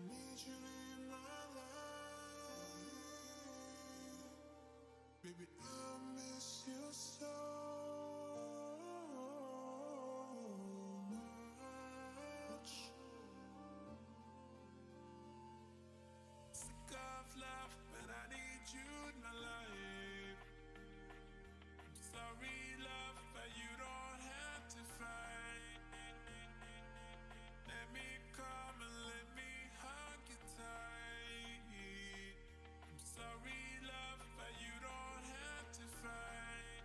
need you in my life. Baby, I miss you so much. Sick of love, but I need you in my life. I'm sorry, love, but you don't have to fight. Let me come and let me hug you tight. I'm sorry, love, but you don't have to fight.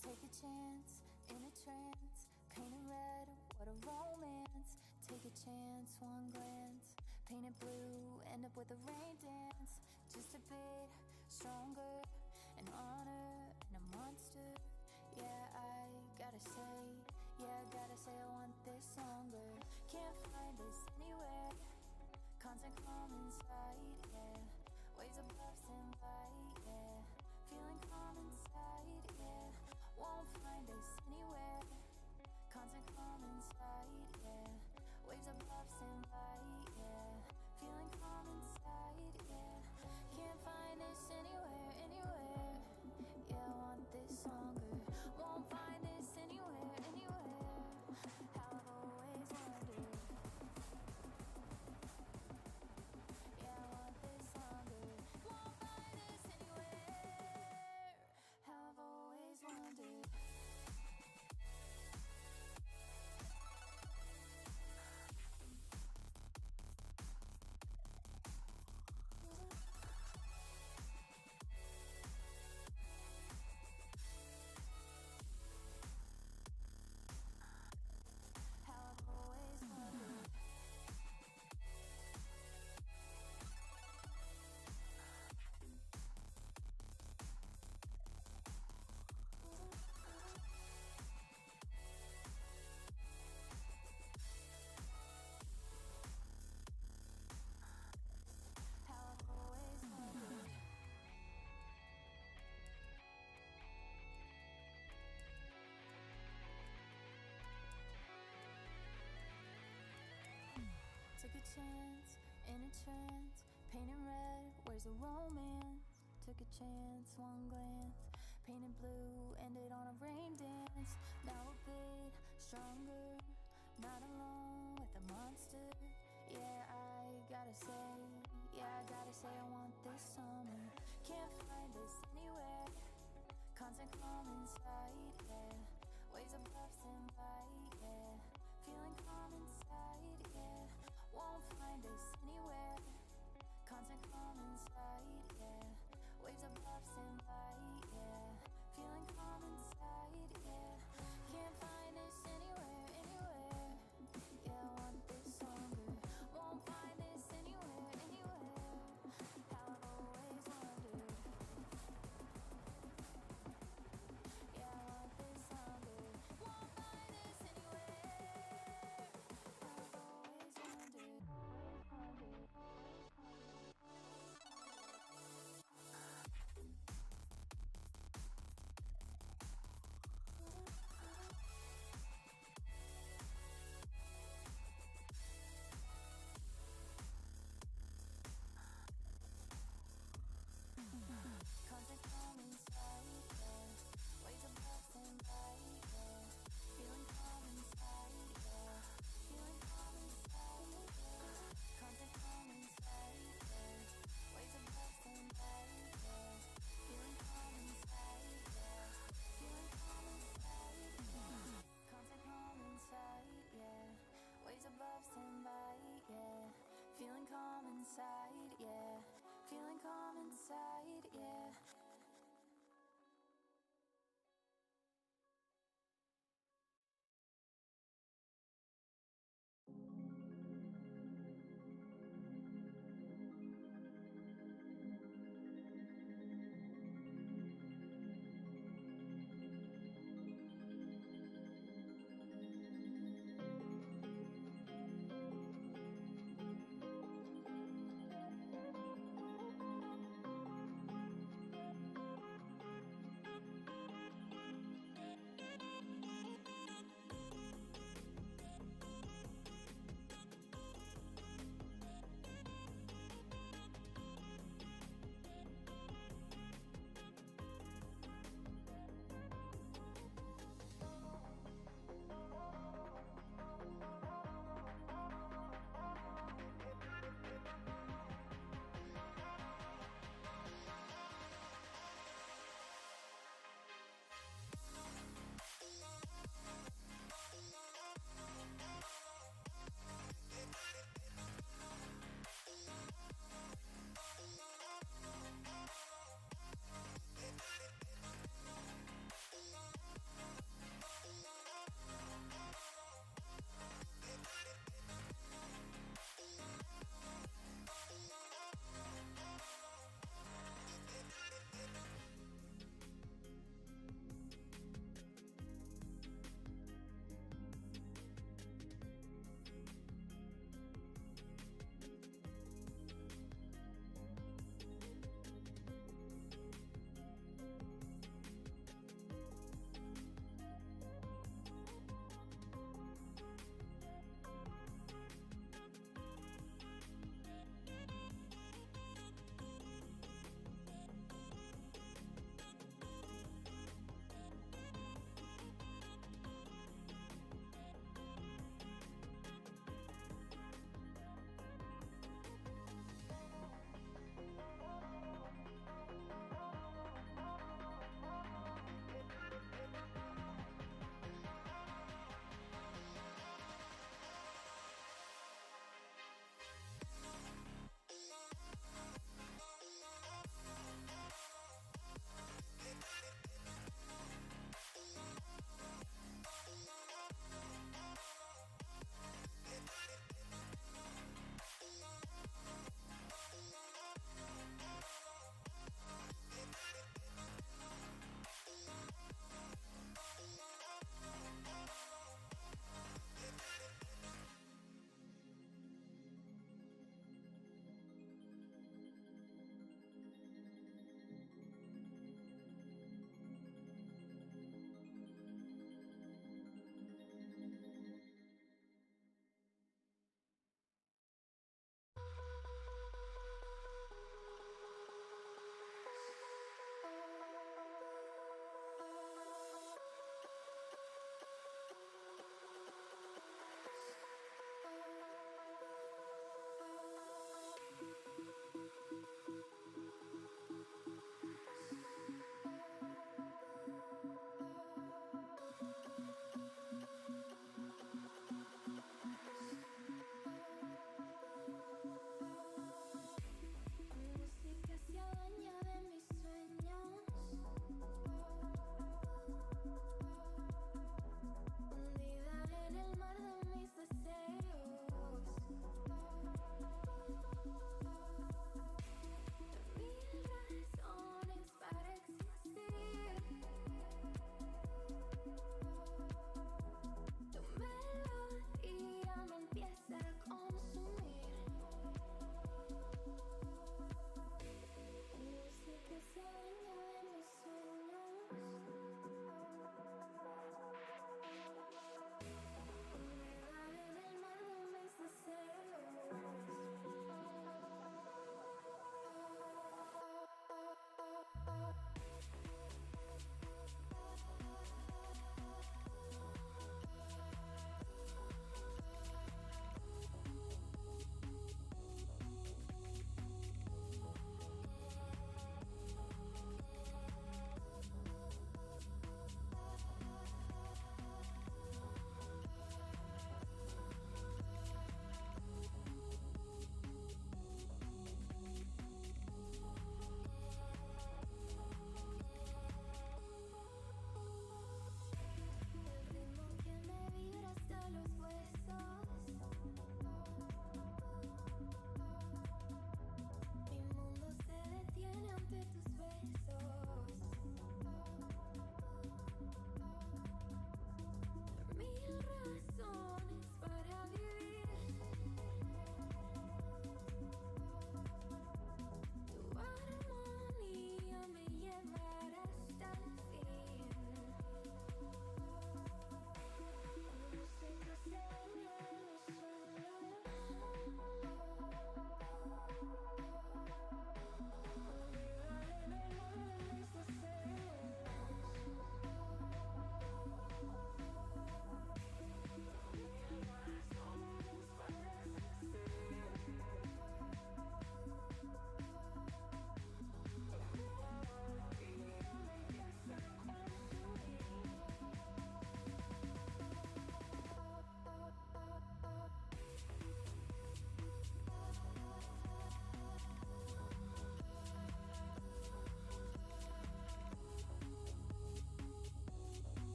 Take a chance in a trance, painted red, what a romance. Take a chance, one glance, painted blue, end up with a rain dance. Just a bit stronger, an honor and a monster. Yeah, I gotta say I want this longer. Can't find this anywhere, constant calm inside, yeah. Waves above stand light, yeah. Feeling calm inside, yeah. Won't find this anywhere, constant calm inside, yeah. Waves above stand light, yeah. Feeling calm inside, yeah. Can't find this anywhere, anywhere. Yeah, I want this longer. Won't find this anywhere, anywhere. How I've always wondered. Yeah, I want this longer. Won't find this anywhere. How I've always wondered. How I've always wondered. How I've always wondered. Took a chance in a trance, painted red, where's the romance? Took a chance, one glance, painted blue, ended on a rain dance. Now a bit stronger, not alone with a monster. Yeah, I gotta say I want this summer. Can't find this anywhere, constant calm inside, yeah. Waves above stand light, yeah. Feeling calm inside, yeah. Won't find this anywhere, constant calm inside, yeah. Waves above stand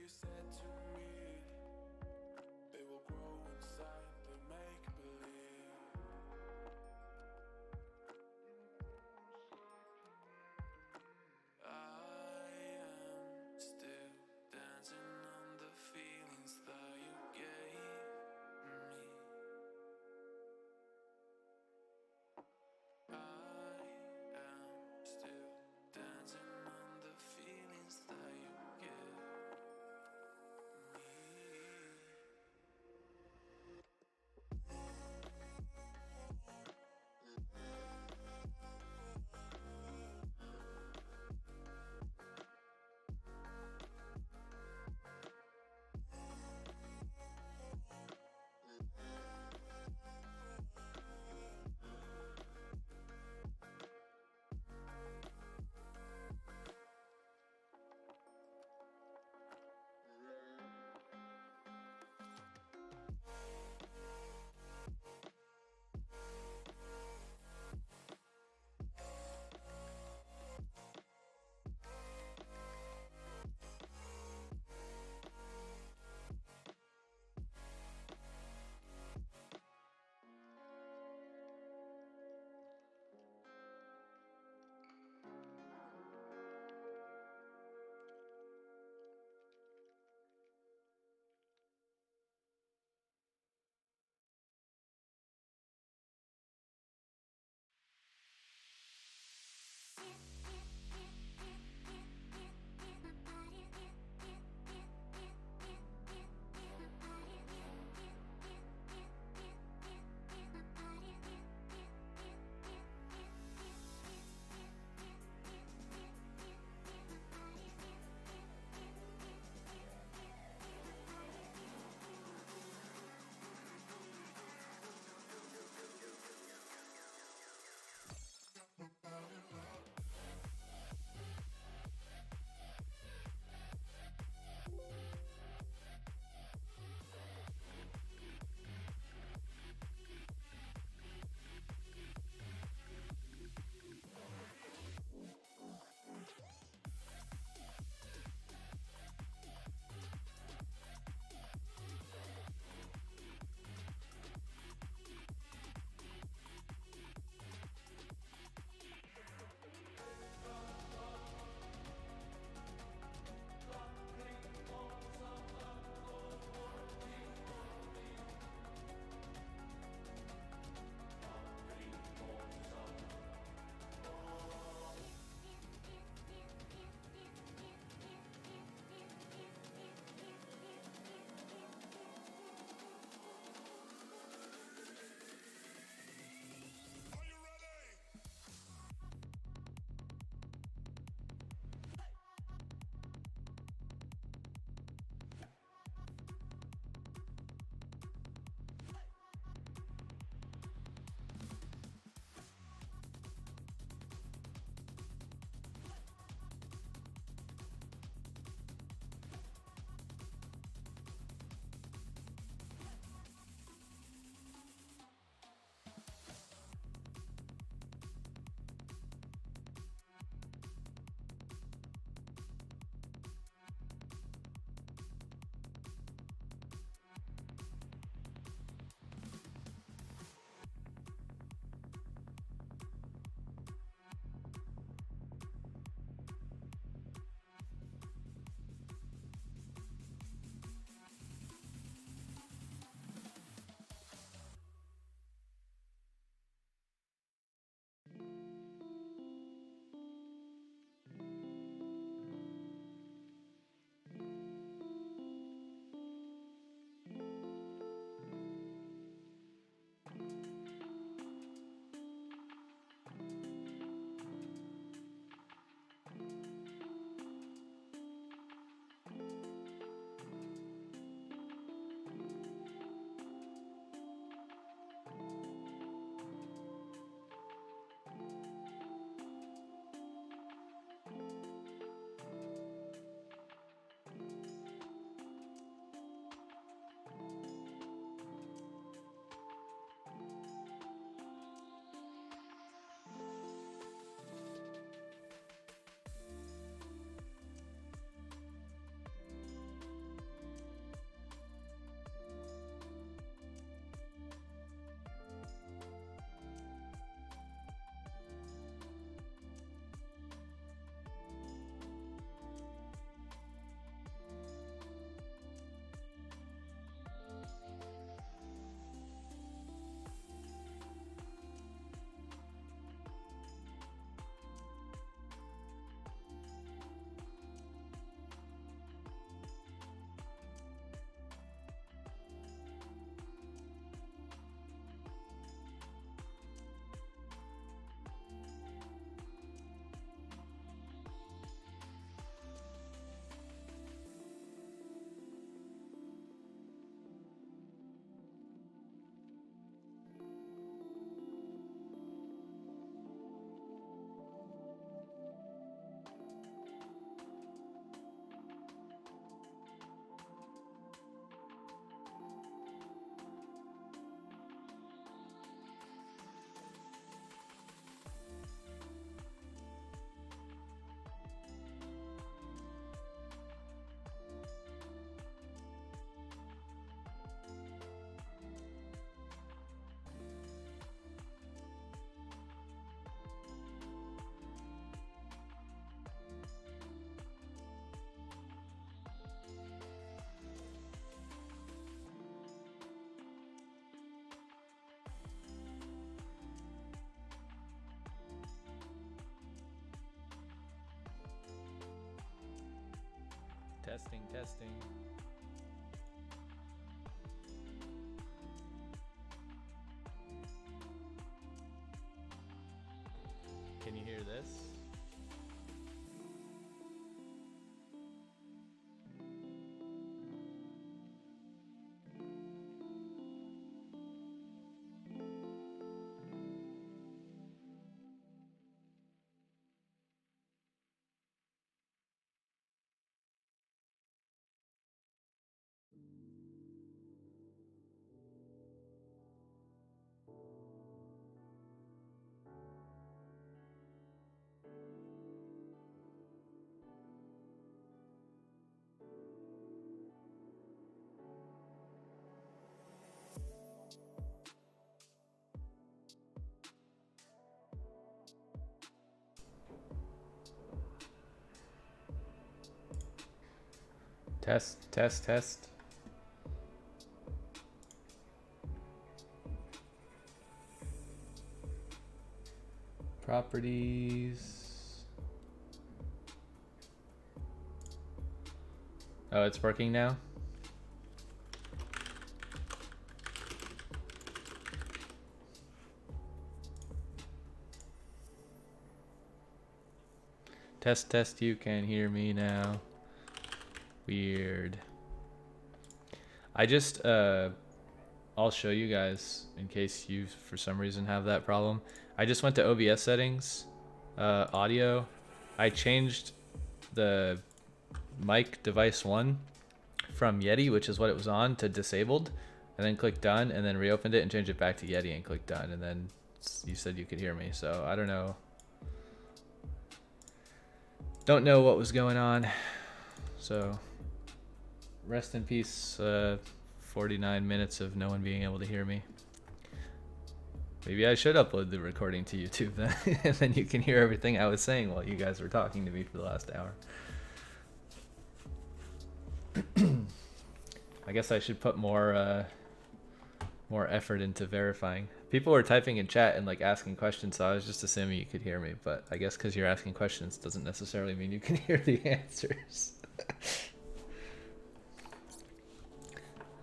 you said to me, they will grow inside the make-believe. I am still dancing on the feelings that you gave me. I am still dancing on the feelings that you give me. Testing, testing. Can you hear this? Test, test, test. Properties. Oh, it's working now? Test, test, you can hear me now. Weird. I just, I'll show you guys in case you, for some reason, have that problem. I just went to OBS settings, audio. I changed the mic device 1 from Yeti, which is what it was on, to disabled, and then clicked done, and then reopened it and changed it back to Yeti and clicked done, and then you said you could hear me, so I don't know. Don't know what was going on, so rest in peace, 49 minutes of no one being able to hear me. Maybe I should upload the recording to YouTube then, and then you can hear everything I was saying while you guys were talking to me for the last hour. I guess I should put more effort into verifying. People were typing in chat and like asking questions, so I was just assuming you could hear me, but I guess because you're asking questions doesn't necessarily mean you can hear the answers.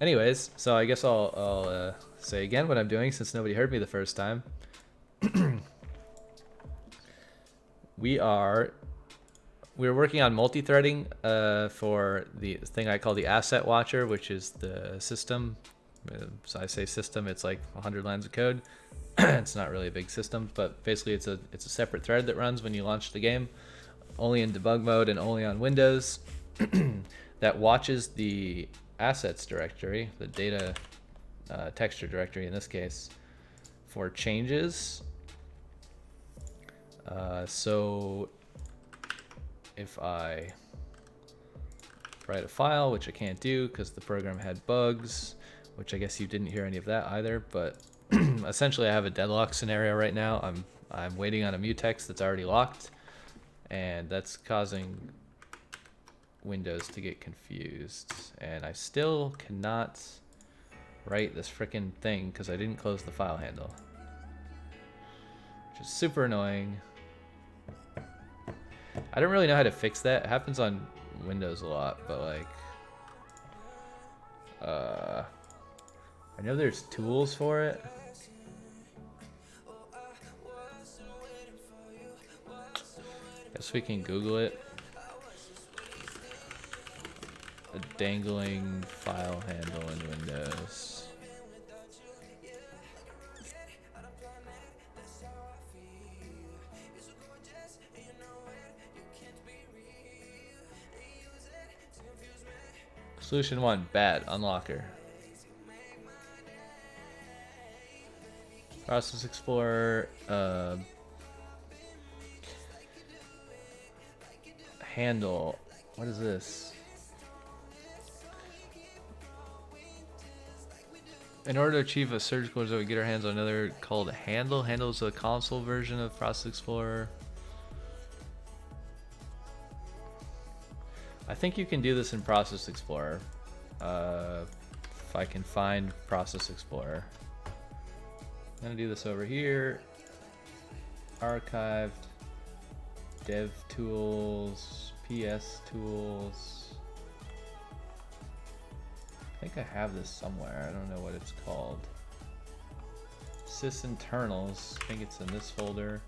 Anyways, so I guess I'll say again what I'm doing since nobody heard me the first time. We're working on multi-threading for the thing I call the asset watcher, which is the system. So I say system, it's like 100 lines of code. It's not really a big system, but basically it's a separate thread that runs when you launch the game, only in debug mode and only on Windows, that watches the assets directory, the data texture directory in this case, for changes. So if I write a file, which I can't do because the program had bugs, which I guess you didn't hear any of that either, but essentially I have a deadlock scenario right now. I'm waiting on a mutex that's already locked, and that's causing Windows to get confused, and I still cannot write this frickin' thing because I didn't close the file handle, which is super annoying. I don't really know how to fix that. It happens on Windows a lot, but like I know there's tools for it. Guess we can Google it. A dangling file handle in Windows. Solution 1, bad, unlocker. Process Explorer, handle. What is this? In order to achieve a surgical result, we get our hands on another called handle. Handle is a console version of Process Explorer. I think you can do this in Process Explorer. If I can find Process Explorer. I'm gonna do this over here. Archived, Dev Tools, PS Tools. think I have this somewhere. I don't know what it's called. Sysinternals. I think it's in this folder.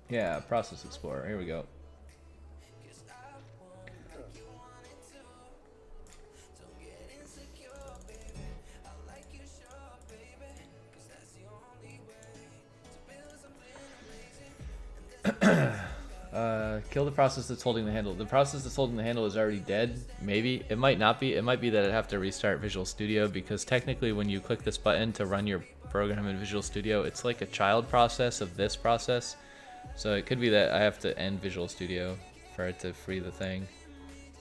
Yeah, Process Explorer. Here we go. Kill the process that's holding the handle. The process that's holding the handle is already dead. Maybe. It might not be. It might be that I'd have to restart Visual Studio, because technically when you click this button to run your program in Visual Studio, it's like a child process of this process. So it could be that I have to end Visual Studio for it to free the thing.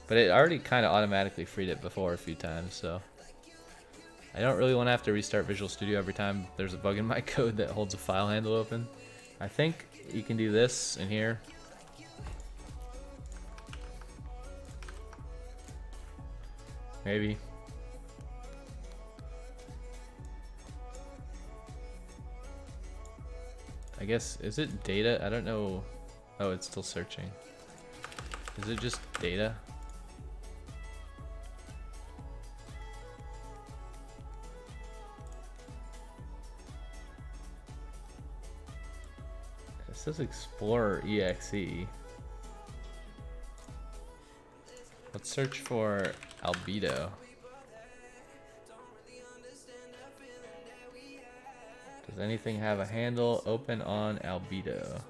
But it already kind of automatically freed it before a few times, so I don't really want to have to restart Visual Studio every time there's a bug in my code that holds a file handle open. I think you can do this in here. Maybe. I guess, is it data? I don't know. Oh, it's still searching. Is it just data? It says Explorer EXE. Let's search for albedo. Does anything have a handle open on albedo?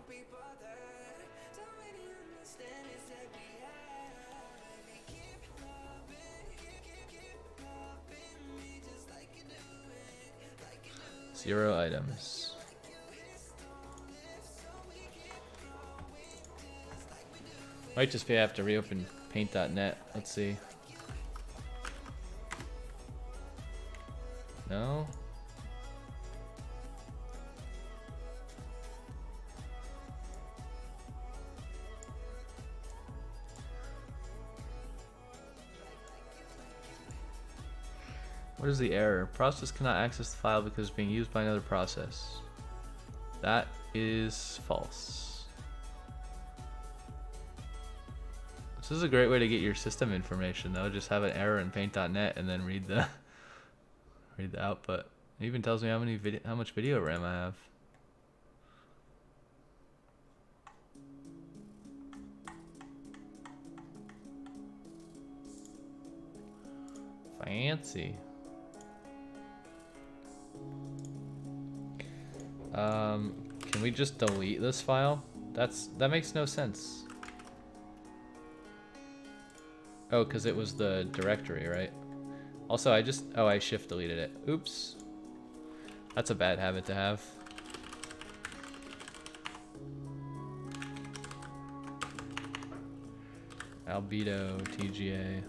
Zero items. Might just be I have to reopen paint.net. Let's see. No? What is the error? Process cannot access the file because it's being used by another process. That is false. This is a great way to get your system information though. Just have an error in paint.net and then read the output. It even tells me how much video RAM I have. Fancy. Can we just delete this file? That makes no sense. Oh, because it was the directory, right? Also, I shift deleted it. Oops. That's a bad habit to have. Albedo, TGA.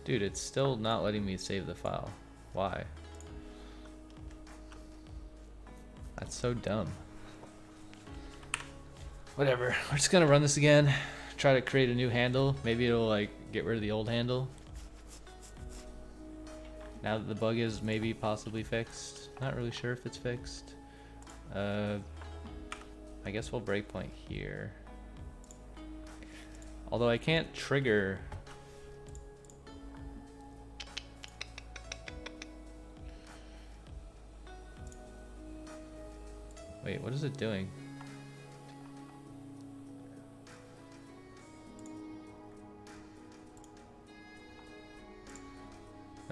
Dude, it's still not letting me save the file. Why? That's so dumb. Whatever. We're just gonna run this again. Try to create a new handle. Maybe it'll like get rid of the old handle. Now that the bug is maybe possibly fixed. Not really sure if it's fixed. I guess we'll breakpoint here. Although I can't trigger. Wait, what is it doing?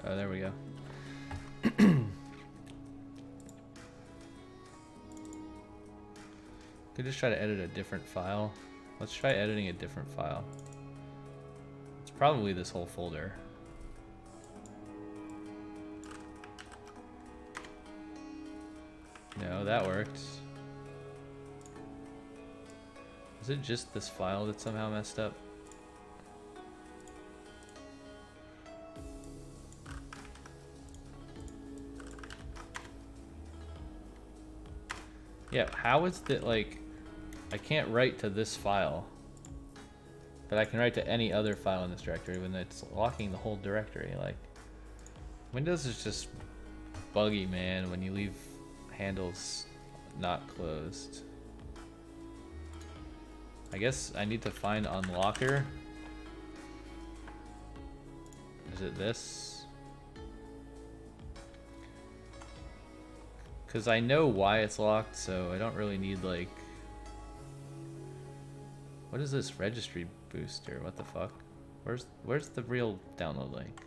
Oh, there we go. Could just try to edit a different file. Let's try editing a different file. It's probably this whole folder. No, that works. Is it just this file that's somehow messed up? Yeah, how is that like, I can't write to this file, but I can write to any other file in this directory when it's locking the whole directory, like. Windows is just buggy, man, when you leave handles not closed. I guess I need to find unlocker. Is it this? Because I know why it's locked, so I don't really need, like... What is this registry booster? What the fuck? Where's the real download link?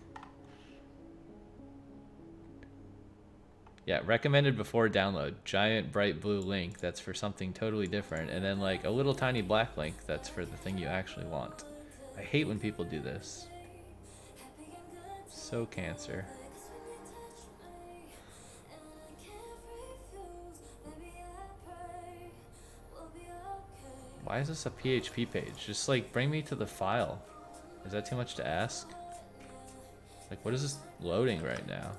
Yeah, recommended before download. Giant bright blue link that's for something totally different. And then like a little tiny black link that's for the thing you actually want. I hate when people do this. So cancer. Why is this a PHP page? Just like bring me to the file. Is that too much to ask? Like what is this loading right now?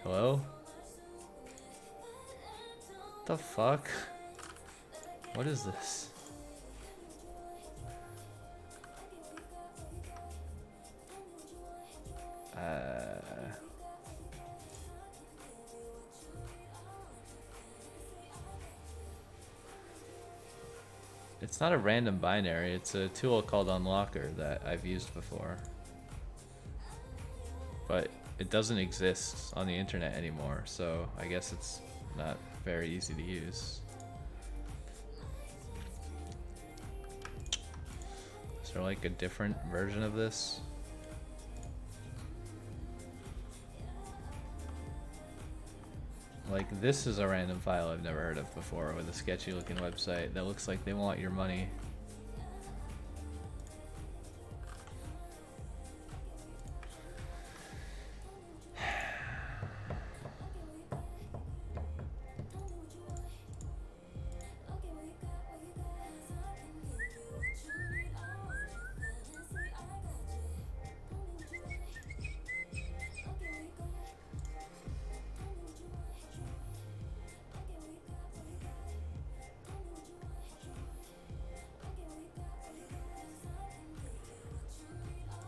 Hello? What the fuck? What is this? It's not a random binary, it's a tool called Unlocker that I've used before. But it doesn't exist on the internet anymore, so I guess it's not very easy to use. Is there like a different version of this? Like this is a random file I've never heard of before with a sketchy looking website that looks like they want your money.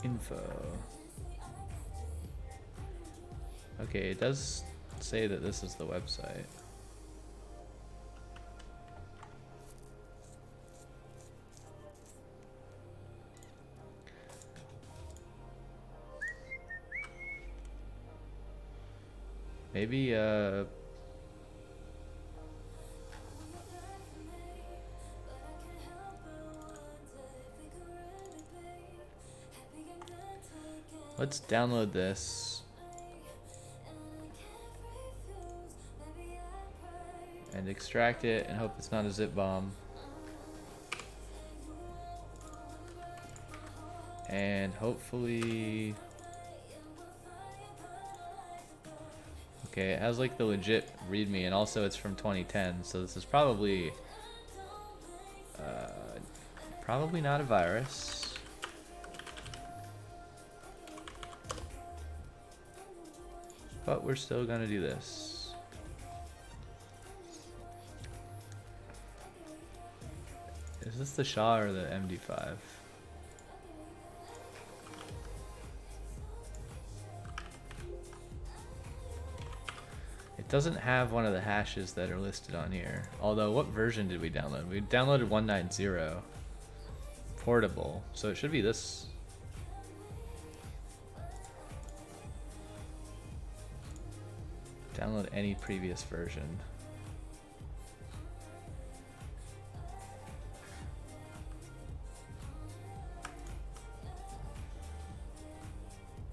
Info. Okay, it does say that this is the website. Maybe let's download this and extract it and hope it's not a zip bomb. And hopefully, okay, it has like the legit readme, and also it's from 2010, so this is probably probably not a virus. But we're still gonna do this. Is this the SHA or the MD5? It doesn't have one of the hashes that are listed on here. Although, what version did we download? We downloaded 190 portable, so it should be this. Download any previous version.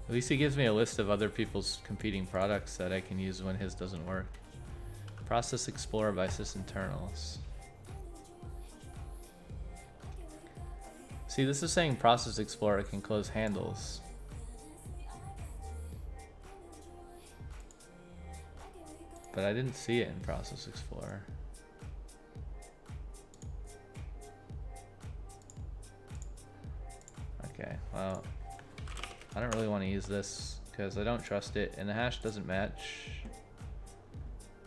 At least he gives me a list of other people's competing products that I can use when his doesn't work. Process Explorer by sysinternals. See, this is saying Process Explorer can close handles. But I didn't see it in Process Explorer. Okay, well, I don't really want to use this because I don't trust it, and the hash doesn't match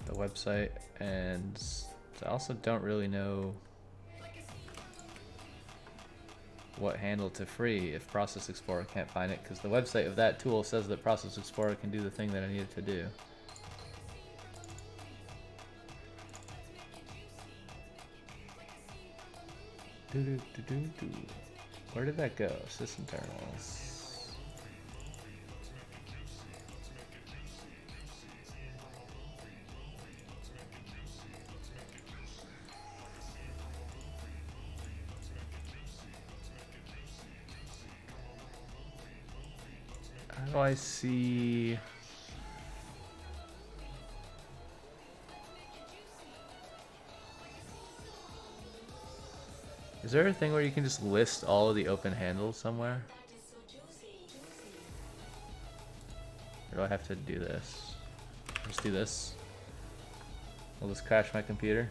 the website, and I also don't really know. what handle to free if Process Explorer can't find it, because the website of that tool says that Process Explorer can do the thing that I need it to do. Where did that go? Sysinternals. How do I see? Is there a thing where you can just list all of the open handles somewhere? Or do I have to do this? Just do this. Will this crash my computer?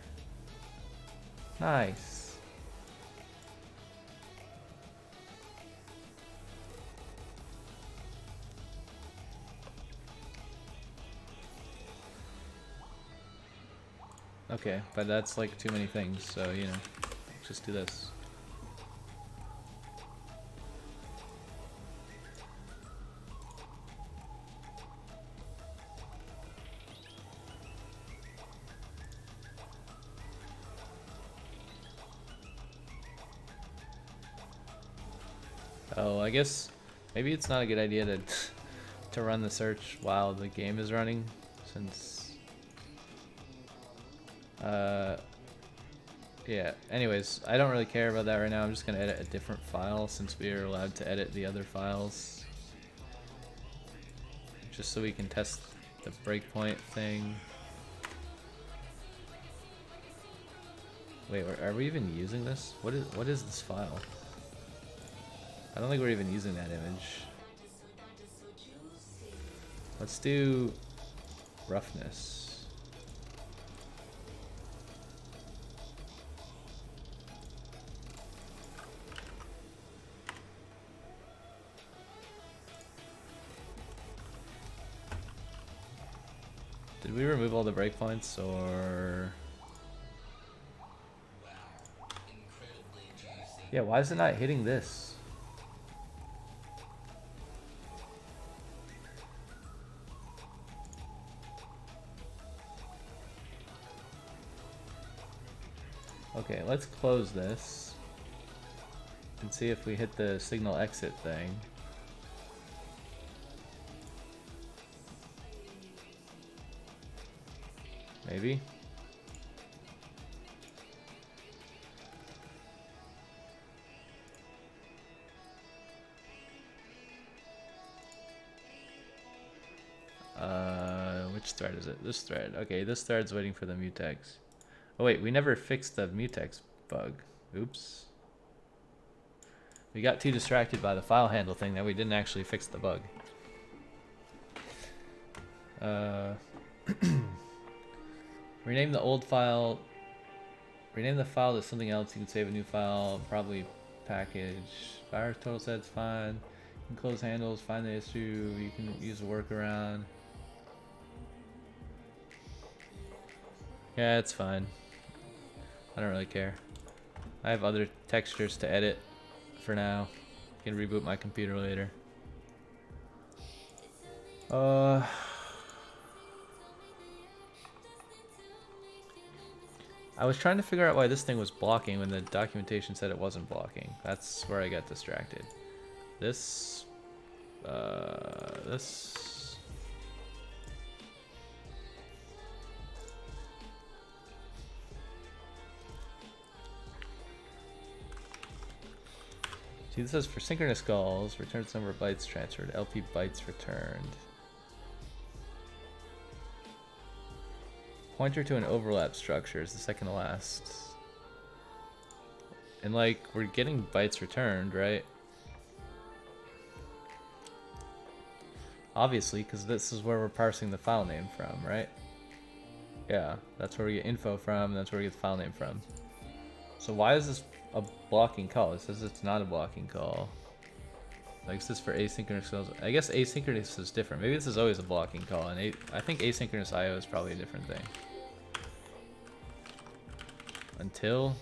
Nice. Okay, but that's like too many things, so you know, just do this. Oh, I guess maybe it's not a good idea to to run the search while the game is running, since yeah, anyways, I don't really care about that right now. I'm just gonna edit a different file since we are allowed to edit the other files, just so we can test the breakpoint thing. Wait, are we even using this? What is this file? I don't think we're even using that image. Let's do roughness. Did we remove all the breakpoints, or? Yeah, why is it not hitting this? Okay, let's close this and see if we hit the signal exit thing. Maybe. Which thread is it? This thread. Okay, this thread's waiting for the mutex. Oh wait, we never fixed the mutex bug. Oops. We got too distracted by the file handle thing that we didn't actually fix the bug. Rename the old file. Rename the file to something else. You can save a new file. Probably package. Virus total set's fine. You can close handles. Find the issue. You can use a workaround. Yeah, it's fine. I don't really care. I have other textures to edit for now. I can reboot my computer later. I was trying to figure out why this thing was blocking when the documentation said it wasn't blocking. That's where I got distracted. This, this. See, this says for synchronous calls, returns number of bytes transferred, LP bytes returned. Pointer to an overlap structure is the second to last. And like, we're getting bytes returned, right? Obviously, because this is where we're parsing the file name from, right? Yeah, that's where we get info from, and that's where we get the file name from. So why is this a blocking call? It says it's not a blocking call. Like, is this for asynchronous calls? I guess asynchronous is different. Maybe this is always a blocking call, and I think asynchronous IO is probably a different thing. Until.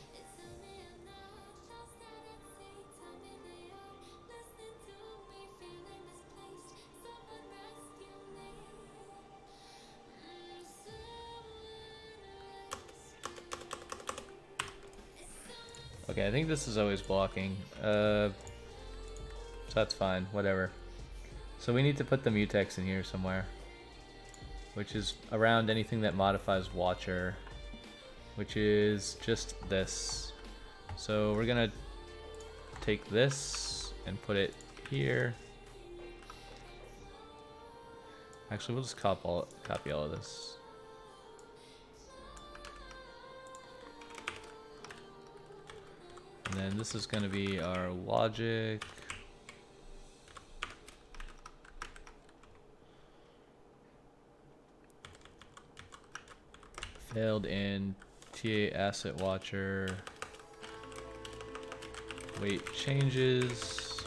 Okay, I think this is always blocking. So that's fine, whatever. So we need to put the mutex in here somewhere, which is around anything that modifies watcher, which is just this. So we're gonna take this and put it here. Actually, we'll just copy all of this. And then this is going to be our logic. Failed in TA asset watcher. Wait changes.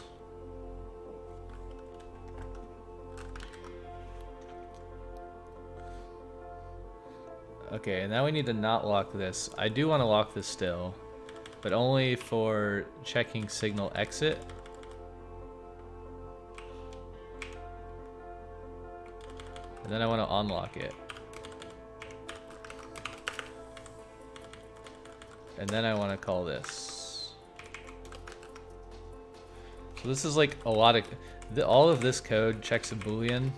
Okay, and now we need to not lock this. I do want to lock this still, but only for checking signal exit. And then I want to unlock it. And then I want to call this. So this is like a lot of, all of this code checks a boolean.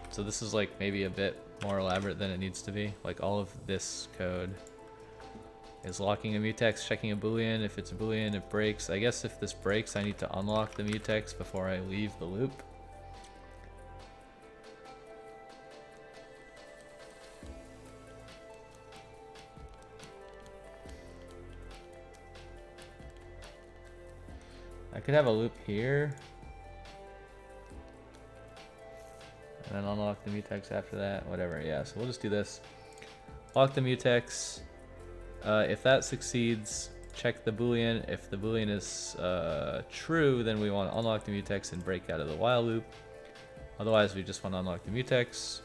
So this is like maybe a bit more elaborate than it needs to be. Like all of this code is locking a mutex, checking a boolean. If it's a boolean, it breaks. I guess if this breaks, I need to unlock the mutex before I leave the loop. I could have a loop here and then unlock the mutex after that, whatever. Yeah, so we'll just do this. Lock the mutex. If that succeeds, check the boolean. If the boolean is true, then we want to unlock the mutex and break out of the while loop. Otherwise, we just want to unlock the mutex.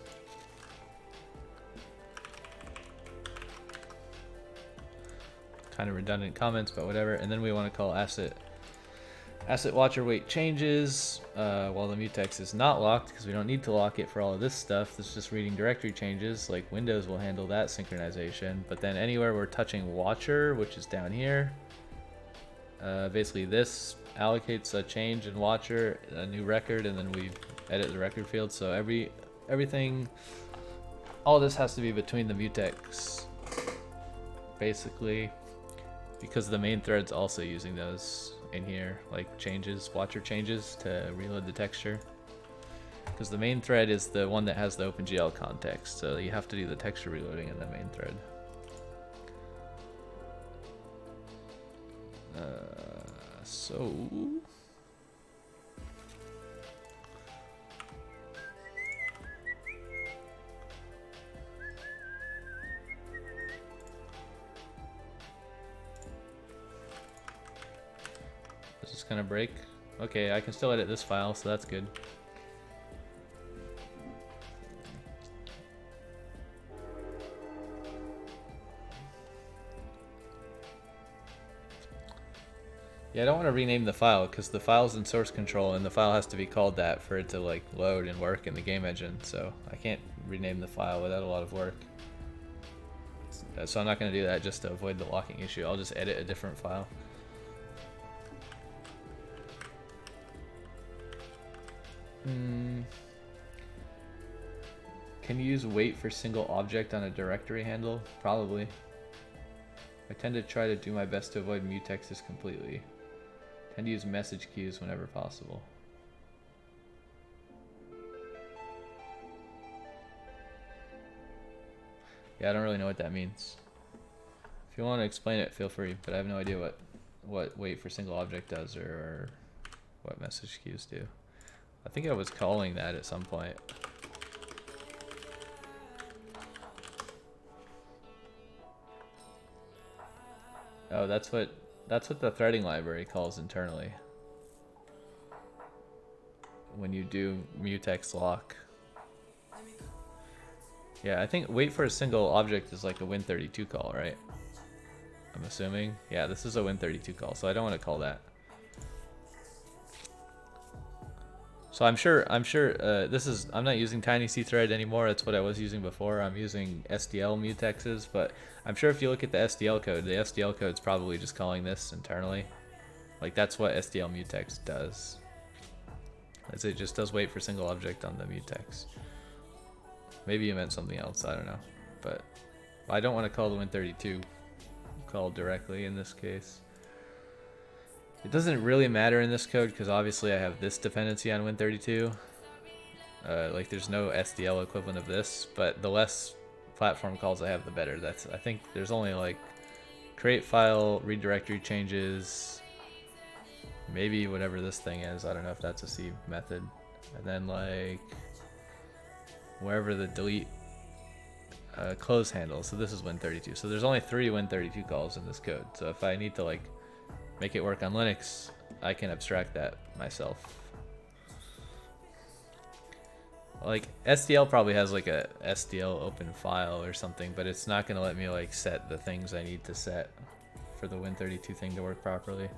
Kind of redundant comments, but whatever. And then we want to call asset watcher wait changes while the mutex is not locked, because we don't need to lock it for all of this stuff. This is just reading directory changes. Like Windows will handle that synchronization, but then anywhere we're touching watcher, which is down here, basically this allocates a change in watcher, a new record, and then we edit the record field. So everything, all this has to be between the mutex, basically, because the main thread's also using those in here, like changes, watcher changes, to reload the texture. Because the main thread is the one that has the OpenGL context, so you have to do the texture reloading in the main thread. So is this gonna break? Okay, I can still edit this file, so that's good. Yeah, I don't want to rename the file because the file's in source control and the file has to be called that for it to like load and work in the game engine. So I can't rename the file without a lot of work. So I'm not going to do that just to avoid the locking issue. I'll just edit a different file. Can you use WaitForSingleObject on a directory handle? Probably. I tend to try to do my best to avoid mutexes completely. Tend to use message queues whenever possible. Yeah, I don't really know what that means. If you want to explain it, feel free, but I have no idea what WaitForSingleObject does or what message queues do. I think I was calling that at some point. Oh, that's what the threading library calls internally when you do mutex lock. Yeah, I think WaitForSingleObject is like a Win32 call, right? I'm assuming. Yeah, this is a Win32 call, so I don't want to call that. So I'm sure I'm not using tinycthread anymore. That's what I was using before. I'm using SDL mutexes, but I'm sure if you look at the SDL code, the SDL code's probably just calling this internally. Like that's what SDL mutex does. Is it just does wait for single object on the mutex. Maybe you meant something else, I don't know. But I don't want to call the Win32 call directly in this case. It doesn't really matter in this code because obviously I have this dependency on Win32. Like there's no SDL equivalent of this, but the less platform calls I have, the better. I think there's only like create file, read directory changes, maybe whatever this thing is. I don't know if that's a C method. And then like wherever the delete close handle. So this is Win32. So there's only 3 Win32 calls in this code. So if I need to like make it work on Linux, I can abstract that myself. Like SDL probably has like a SDL open file or something, but it's not going to let me like set the things I need to set for the Win32 thing to work properly,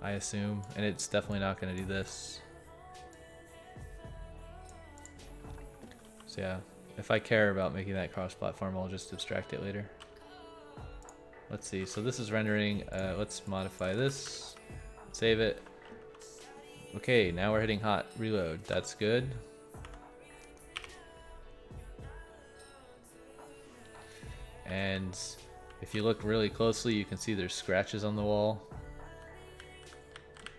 I assume. And it's definitely not going to do this. So yeah, if I care about making that cross-platform, I'll just abstract it later. Let's see, so this is rendering, let's modify this, save it. Okay, now we're hitting hot reload, that's good. And if you look really closely, you can see there's scratches on the wall.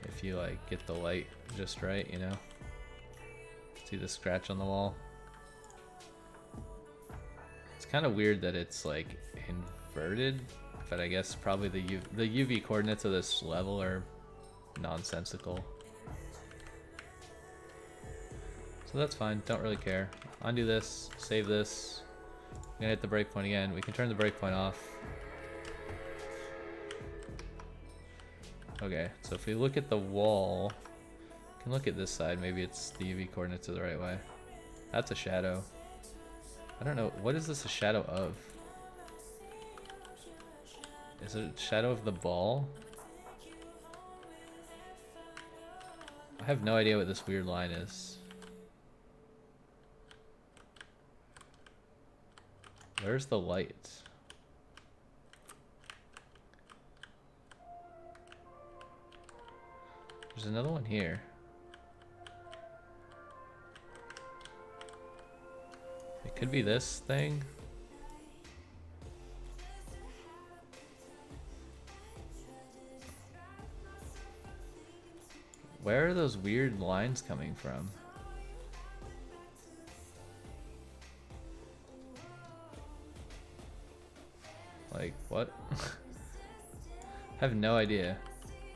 If you like get the light just right, you know. See the scratch on the wall? It's kind of weird that it's like inverted. But I guess probably the UV coordinates of this level are nonsensical. So that's fine, don't really care. Undo this, save this. I'm gonna hit the breakpoint again. We can turn the breakpoint off. Okay, so if we look at the wall, we can look at this side. Maybe it's the UV coordinates are the right way. That's a shadow. I don't know, what is this a shadow of? Is it a shadow of the ball? I have no idea what this weird line is. Where's the light? There's another one here. It could be this thing. Where are those weird lines coming from? Like, what? I have no idea.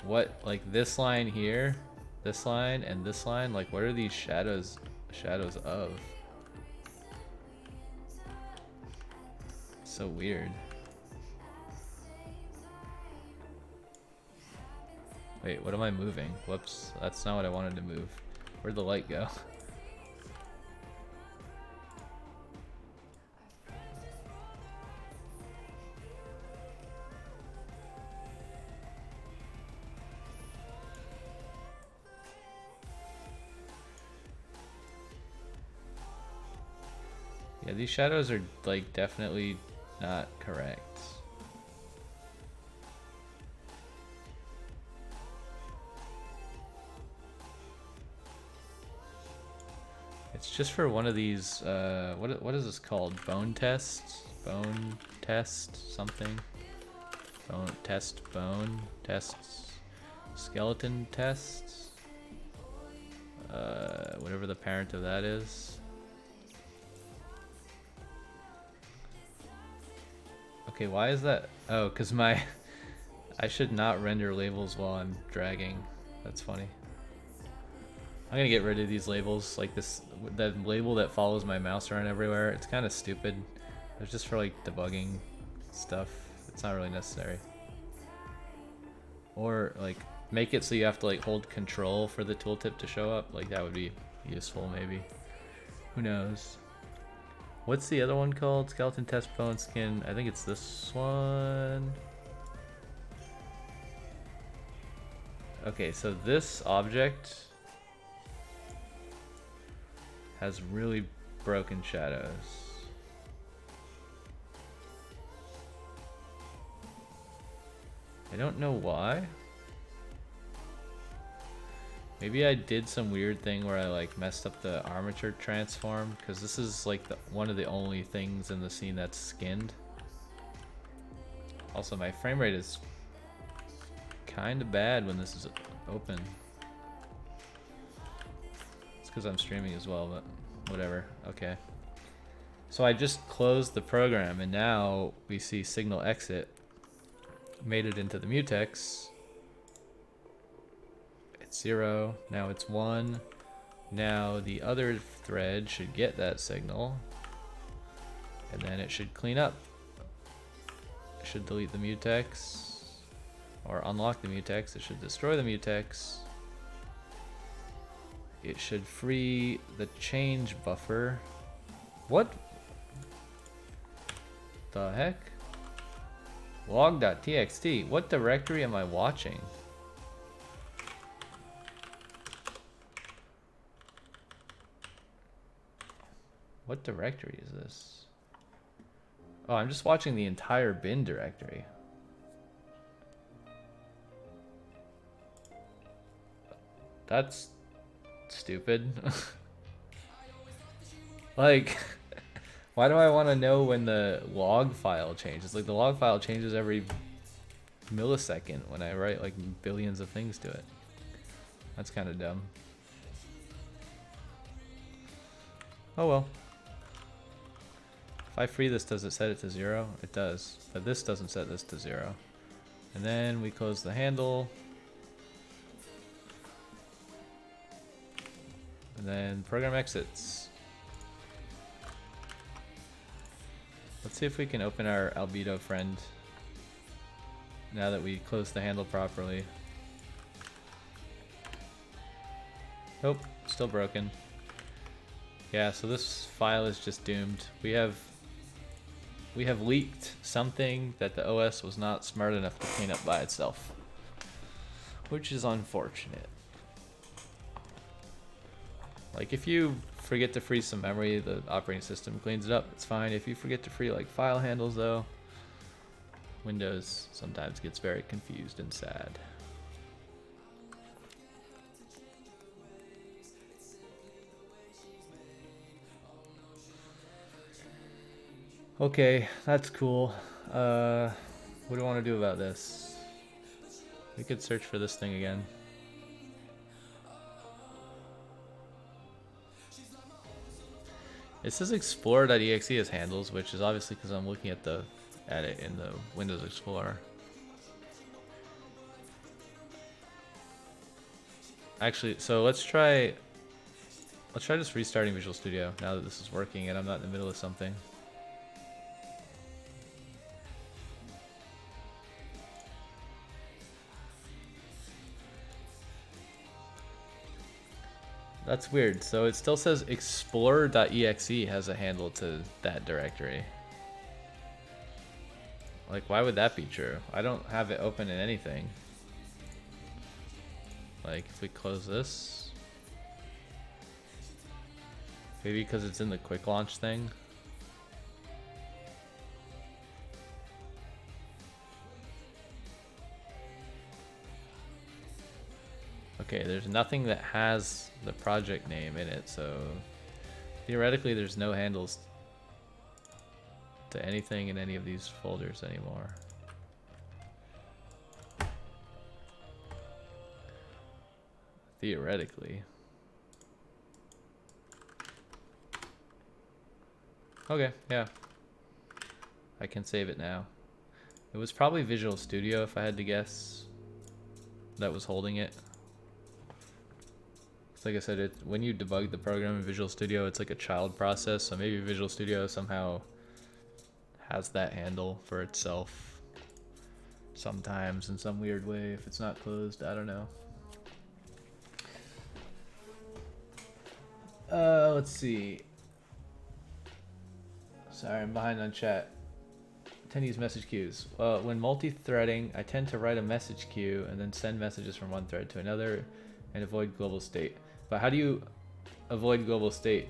What, like this line here, this line, and this line, like what are these shadows of? So weird. Wait, what am I moving? Whoops, that's not what I wanted to move. Where'd the light go? Yeah, these shadows are like definitely not correct. It's just for one of these, what is this called? Bone test? Bone test something? Bone test, bone tests, skeleton tests? Whatever the parent of that is. Okay, why is that? Oh, because I should not render labels while I'm dragging. That's funny. I'm gonna get rid of these labels, like that label that follows my mouse around everywhere. It's kind of stupid. It's just for like debugging stuff. It's not really necessary. Or like make it so you have to like hold control for the tooltip to show up. Like that would be useful maybe. Who knows? What's the other one called? Skeleton test bone skin. I think it's this one. Okay, so this object has really broken shadows. I don't know why. Maybe I did some weird thing where I like messed up the armature transform, because this is like one of the only things in the scene that's skinned. Also, my frame rate is kind of bad when this is open. It's because I'm streaming as well, but whatever. Okay. So I just closed the program, and now we see signal exit. Made it into the mutex. It's 0. Now it's 1. Now the other thread should get that signal, and then it should clean up. It should delete the mutex, or unlock the mutex. It should destroy the mutex. It should free the change buffer. What the heck? Log.txt. What directory am I watching? What directory is this? Oh, I'm just watching the entire bin directory. That's stupid. Like, why do I want to know when the log file changes? Like, the log file changes every millisecond when I write like billions of things to it. That's kind of dumb. Oh well. If I free this, does it set it to 0? It does. But this doesn't set this to 0. And then we close the handle. And then program exits. Let's see if we can open our albedo friend now that we close the handle properly. Nope, still broken. Yeah, so this file is just doomed. We have leaked something that the OS was not smart enough to clean up by itself, which is unfortunate. Like, if you forget to free some memory, the operating system cleans it up. It's fine. If you forget to free like file handles though, Windows sometimes gets very confused and sad. Okay, that's cool. What do I want to do about this? We could search for this thing again. It says explore.exe as handles, which is obviously because I'm looking at it in the Windows Explorer. Actually, so let's try just restarting Visual Studio now that this is working and I'm not in the middle of something. That's weird. So it still says explorer.exe has a handle to that directory. Like, why would that be true? I don't have it open in anything. Like, if we close this, maybe because it's in the quick launch thing. Okay, there's nothing that has the project name in it, so theoretically there's no handles to anything in any of these folders anymore. Theoretically. Okay, yeah. I can save it now. It was probably Visual Studio, if I had to guess, that was holding it. Like I said, when you debug the program in Visual Studio, it's like a child process, so maybe Visual Studio somehow has that handle for itself sometimes in some weird way if it's not closed. I don't know. Let's see. Sorry, I'm behind on chat. Tend to use message queues. When multi-threading, I tend to write a message queue and then send messages from one thread to another and avoid global state. But how do you avoid global state?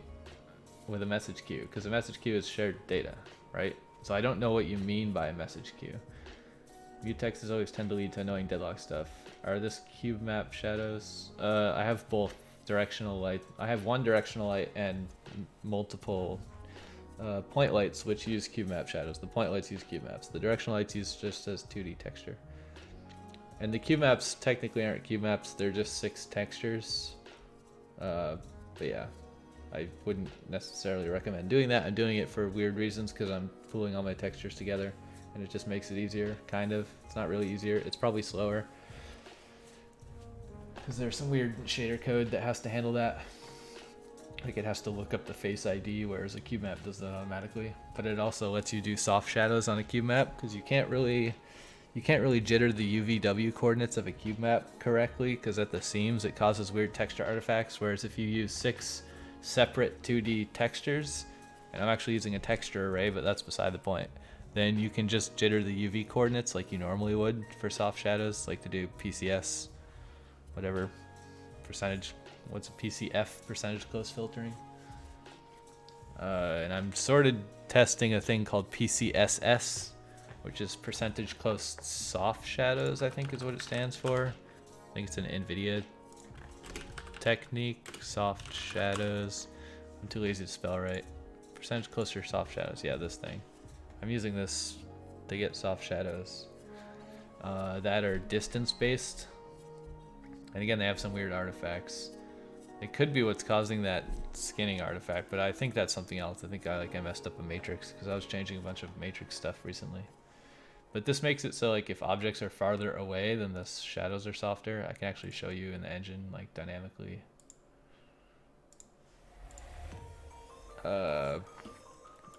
with a message queue, because a message queue is shared data, right? So I don't know what you mean by a message queue. View text is always tend to lead to annoying deadlock stuff. Are this Cubemap Shadows? I have both directional light. I have one directional light and multiple point lights which use Cubemap Shadows. The point lights use Cubemaps. The directional lights use just as 2D texture. And the Cubemaps technically aren't Cubemaps, they're just 6 textures. But yeah, I wouldn't necessarily recommend doing that. I'm doing it for weird reasons because I'm pooling all my textures together and it just makes it easier, kind of. It's not really easier, it's probably slower. Because there's some weird shader code that has to handle that. Like it has to look up the face ID, whereas a Cubemap does that automatically. But it also lets you do soft shadows on a Cubemap because you can't really jitter the UVW coordinates of a Cubemap correctly, because at the seams it causes weird texture artifacts. Whereas if you use 6 separate 2D textures, and I'm actually using a texture array, but that's beside the point, then you can just jitter the UV coordinates like you normally would for soft shadows, like to do PCS, whatever percentage. What's a PCF, percentage close filtering? And I'm sort of testing a thing called PCSS, which is percentage close soft shadows, I think is what it stands for. I think it's an NVIDIA technique, soft shadows. I'm too lazy to spell right. Percentage closer soft shadows, yeah, this thing. I'm using this to get soft shadows that are distance based. And again, they have some weird artifacts. It could be what's causing that skinning artifact, but I think that's something else. I think I messed up a matrix because I was changing a bunch of matrix stuff recently. But this makes it so like if objects are farther away, then the shadows are softer. I can actually show you in the engine like dynamically.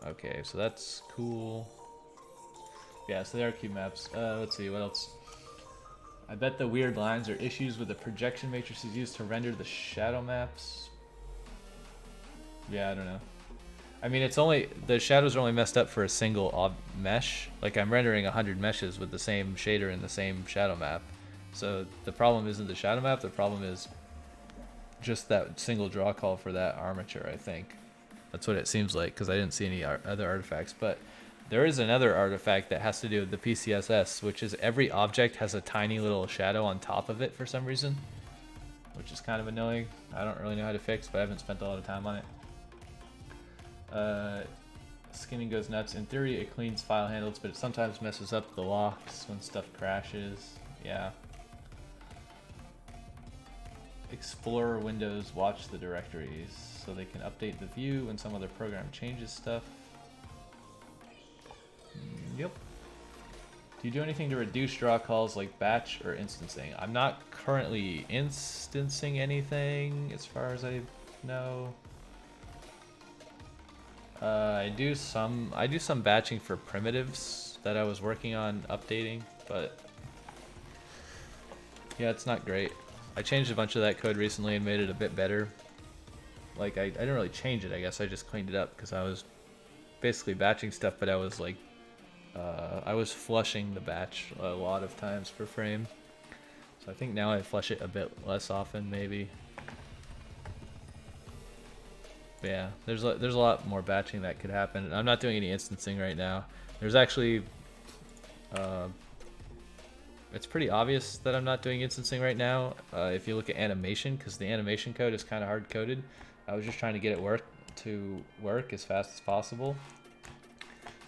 Okay, so that's cool. Yeah, so they are cube maps. Let's see, what else? I bet the weird lines are issues with the projection matrices used to render the shadow maps. Yeah, I don't know. I mean, it's only, the shadows are only messed up for a single mesh. Like I'm rendering 100 meshes with the same shader in the same shadow map. So the problem isn't the shadow map, the problem is just that single draw call for that armature, I think. That's what it seems like, because I didn't see any other artifacts. But there is another artifact that has to do with the PCSS, which is every object has a tiny little shadow on top of it for some reason, which is kind of annoying. I don't really know how to fix, but I haven't spent a lot of time on it. Skinning goes nuts. In theory, it cleans file handles, but it sometimes messes up the locks when stuff crashes. Yeah. Explorer windows watch the directories, so they can update the view when some other program changes stuff. Yep. Do you do anything to reduce draw calls like batch or instancing? I'm not currently instancing anything as far as I know. I do some batching for primitives that I was working on updating, but yeah, it's not great. I changed a bunch of that code recently and made it a bit better. Like I didn't really change it, I guess I just cleaned it up because I was basically batching stuff, but I was like I was flushing the batch a lot of times per frame. So I think now I flush it a bit less often, maybe. But yeah, there's a lot more batching that could happen. I'm not doing any instancing right now. There's actually it's pretty obvious that I'm not doing instancing right now if you look at animation, because the animation code is kind of hard coded. I was just trying to get it to work as fast as possible.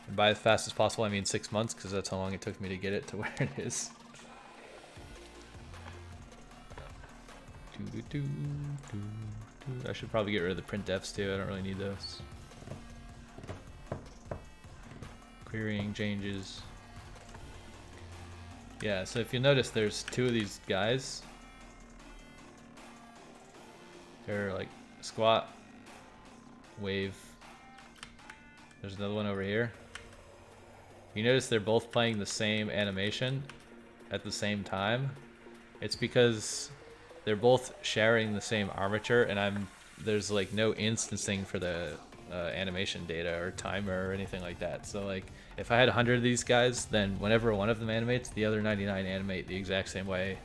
And by as fast as possible, I mean 6 months, because that's how long it took me to get it to where it is. I should probably get rid of the printfs too. I don't really need those. Querying changes. Yeah, so if you notice, there's 2 of these guys. They're like squat, wave. There's another one over here. You notice they're both playing the same animation at the same time. It's because they're both sharing the same armature, and there's like no instancing for the animation data or timer or anything like that. So like if I had 100 of these guys, then whenever one of them animates, the other 99 animate the exact same way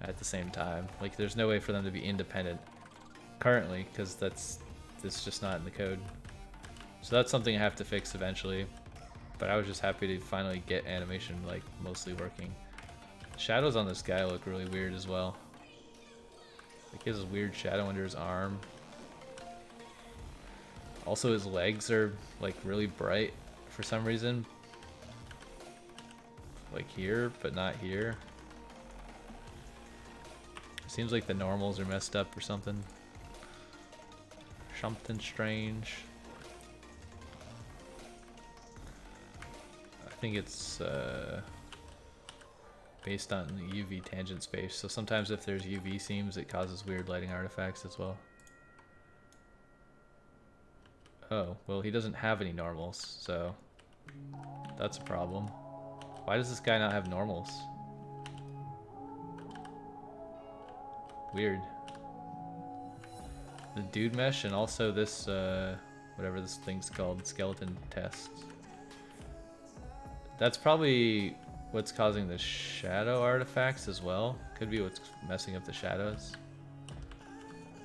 at the same time. Like there's no way for them to be independent currently, because that's it's just not in the code. So that's something I have to fix eventually. But I was just happy to finally get animation like mostly working. Shadows on this guy look really weird as well. Like he has this weird shadow under his arm. Also his legs are like really bright for some reason. Like here, but not here. Seems like the normals are messed up or something. Something strange. I think it's based on the UV tangent space. So sometimes if there's UV seams, it causes weird lighting artifacts as well. Oh, well he doesn't have any normals, so that's a problem. Why does this guy not have normals? Weird. The dude mesh and also this, whatever this thing's called, skeleton test. That's probably what's causing the shadow artifacts as well. Could be what's messing up the shadows.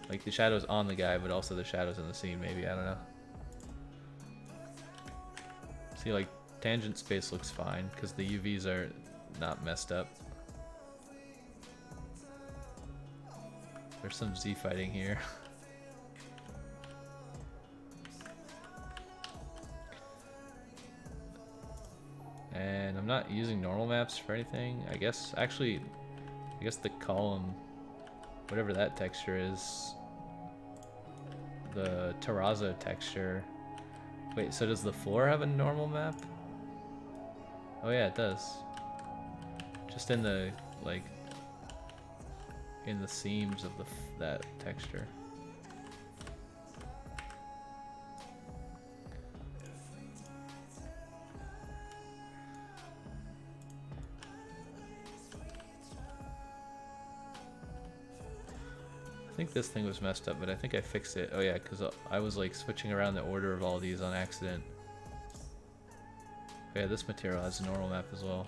Like the shadows on the guy, but also the shadows in the scene maybe, I don't know. See, like tangent space looks fine because the UVs are not messed up. There's some Z fighting here. And I'm not using normal maps for anything. I guess the column, whatever that texture is, the terrazzo texture. Wait, so does the floor have a normal map? Oh yeah, it does. Just in the, like, in the seams of that texture. I think this thing was messed up, but I think I fixed it. Oh yeah, because I was like switching around the order of all these on accident. Oh yeah, this material has a normal map as well.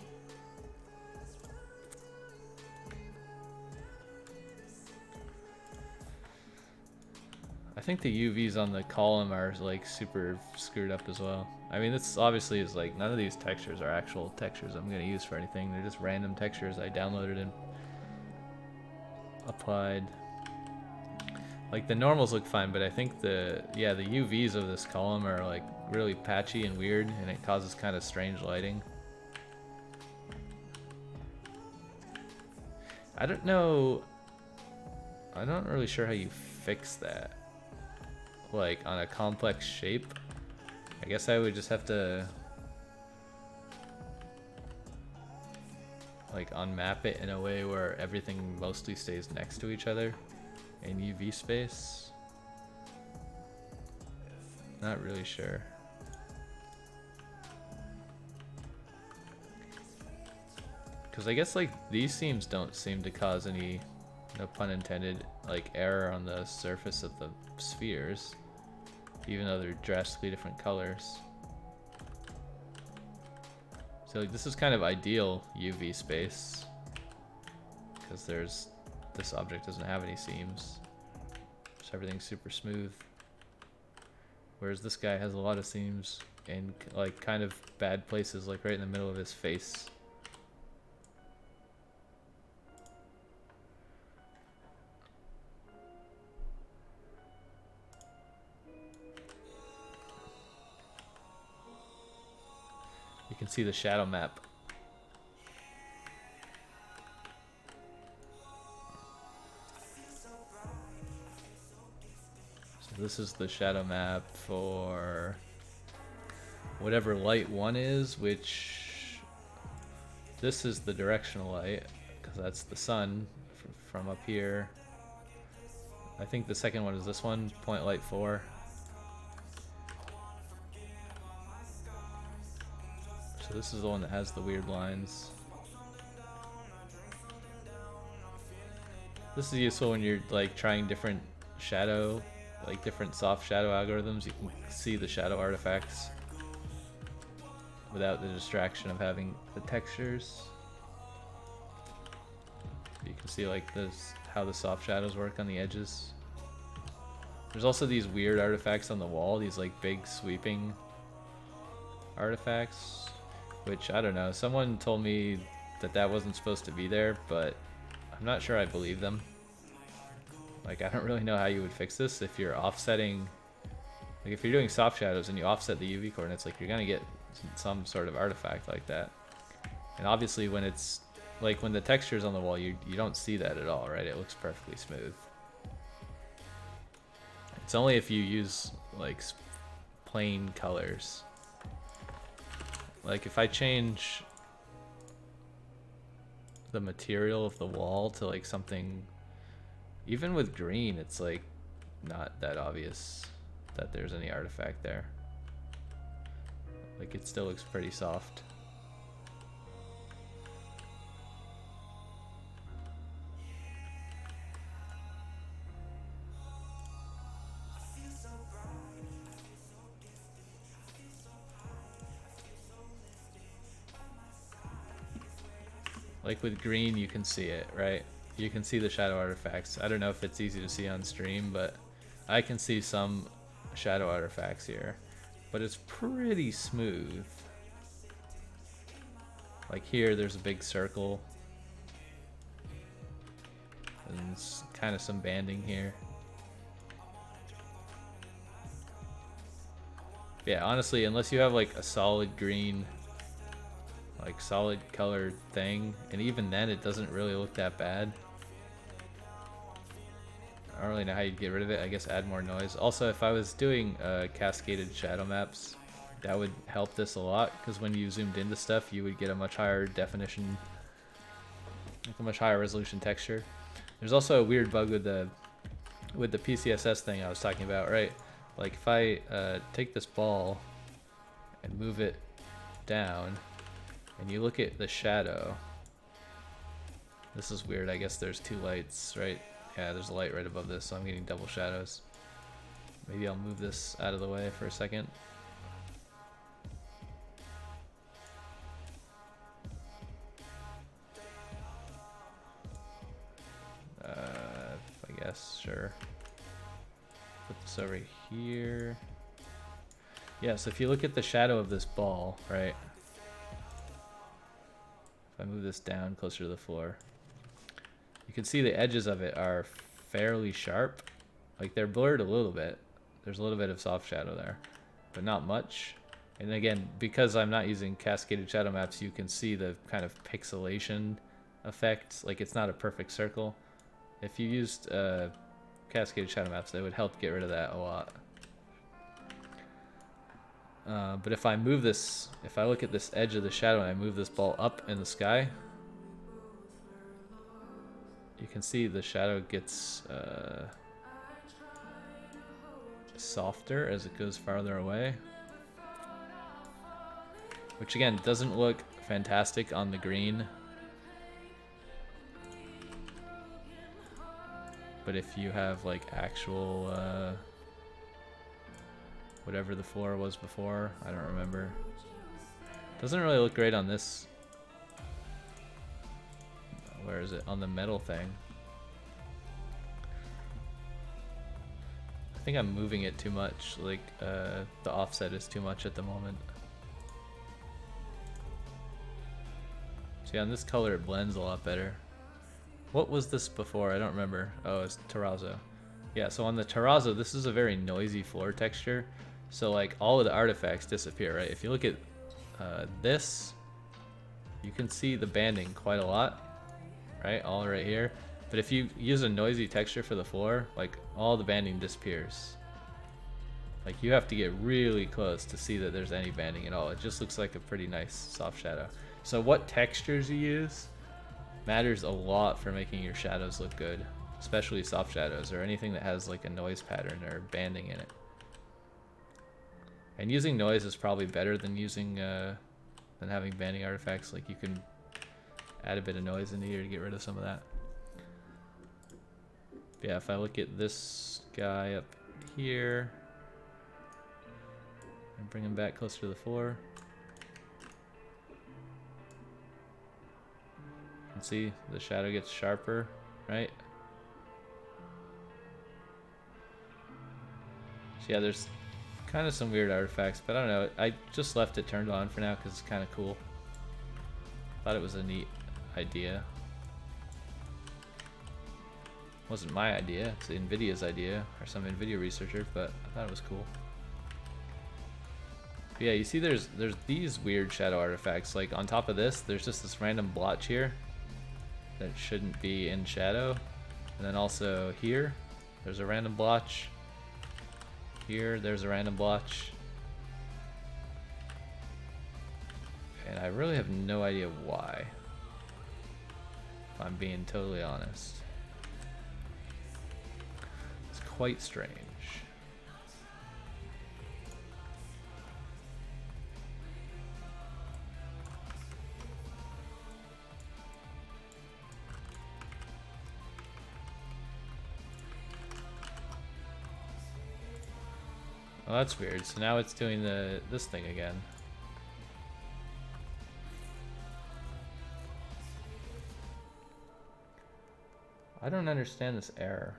I think the UVs on the column are like super screwed up as well. I mean, this obviously is like, none of these textures are actual textures I'm going to use for anything. They're just random textures I downloaded and applied. Like the normals look fine, but I think the UVs of this column are like really patchy and weird, and it causes kind of strange lighting. I don't know. I'm not really sure how you fix that. Like on a complex shape, I guess I would just have to like unmap it in a way where everything mostly stays next to each other in UV space. Not really sure. Because I guess like these seams don't seem to cause any, no pun intended, like error on the surface of the spheres, even though they're drastically different colors. So like, this is kind of ideal UV space because this object doesn't have any seams, so everything's super smooth. Whereas this guy has a lot of seams and like kind of bad places, like right in the middle of his face. You can see the shadow map. So this is the shadow map for whatever light 1 is, which this is the directional light because that's the sun from up here. I think the second one is this one, point light 4. So this is the one that has the weird lines. This is useful when you're like trying different shadow, like different soft shadow algorithms. You can see the shadow artifacts without the distraction of having the textures. You can see like this, how the soft shadows work on the edges. There's also these weird artifacts on the wall, these like big sweeping artifacts, which I don't know. Someone told me that that wasn't supposed to be there, but I'm not sure I believe them. Like, I don't really know how you would fix this if you're offsetting. Like, if you're doing soft shadows and you offset the UV coordinates, like, you're gonna get some sort of artifact like that. And obviously, when it's like when the texture's on the wall, you don't see that at all, right? It looks perfectly smooth. It's only if you use like plain colors. Like if I change the material of the wall to like something, even with green, it's like not that obvious that there's any artifact there. Like it still looks pretty soft. Like with green, you can see it, right? You can see the shadow artifacts. I don't know if it's easy to see on stream, but I can see some shadow artifacts here. But it's pretty smooth. Like here, there's a big circle. And it's kind of some banding here. Yeah, honestly, unless you have like a solid green, like solid colored thing, and even then it doesn't really look that bad. I don't really know how you'd get rid of it. I guess add more noise. Also, if I was doing cascaded shadow maps, that would help this a lot, because when you zoomed into stuff, you would get a much higher definition, like a much higher resolution texture. There's also a weird bug with the PCSS thing I was talking about, right? Like if I take this ball and move it down, and you look at the shadow, this is weird. I guess there's two lights, right? Yeah, there's a light right above this, so I'm getting double shadows. Maybe I'll move this out of the way for a second. I guess, sure. Put this over here. Yeah, so if you look at the shadow of this ball, right? If I move this down closer to the floor, you can see the edges of it are fairly sharp. Like they're blurred a little bit. There's a little bit of soft shadow there, but not much. And again, because I'm not using cascaded shadow maps, you can see the kind of pixelation effect. Like it's not a perfect circle. If you used cascaded shadow maps, they would help get rid of that a lot. But if I move this, if I look at this edge of the shadow and I move this ball up in the sky, you can see the shadow gets softer as it goes farther away. Which again, doesn't look fantastic on the green. But if you have like actual, whatever the floor was before, I don't remember. Doesn't really look great on this. Where is it? On the metal thing. I think I'm moving it too much. Like the offset is too much at the moment. See, on this color it blends a lot better. What was this before? I don't remember. Oh, it's terrazzo. Yeah, so on the terrazzo, this is a very noisy floor texture. So like all of the artifacts disappear, right? If you look at this, you can see the banding quite a lot, right? All right here. But if you use a noisy texture for the floor, like all the banding disappears. Like you have to get really close to see that there's any banding at all. It just looks like a pretty nice soft shadow. So what textures you use matters a lot for making your shadows look good, especially soft shadows or anything that has like a noise pattern or banding in it. And using noise is probably better than using than having banding artifacts. Like you can add a bit of noise into here to get rid of some of that. But yeah, if I look at this guy up here and bring him back closer to the floor, you can see the shadow gets sharper, right? So yeah, there's kind of some weird artifacts, but I don't know. I just left it turned on for now because it's kind of cool. Thought it was a neat idea. Wasn't my idea, it's NVIDIA's idea, or some NVIDIA researcher, but I thought it was cool. But yeah, you see there's these weird shadow artifacts. Like on top of this, there's just this random blotch here that shouldn't be in shadow. And then also here, there's a random blotch. Here, there's a random blotch. And I really have no idea why, if I'm being totally honest. It's quite strange. Oh, that's weird. So now it's doing this thing again. I don't understand this error.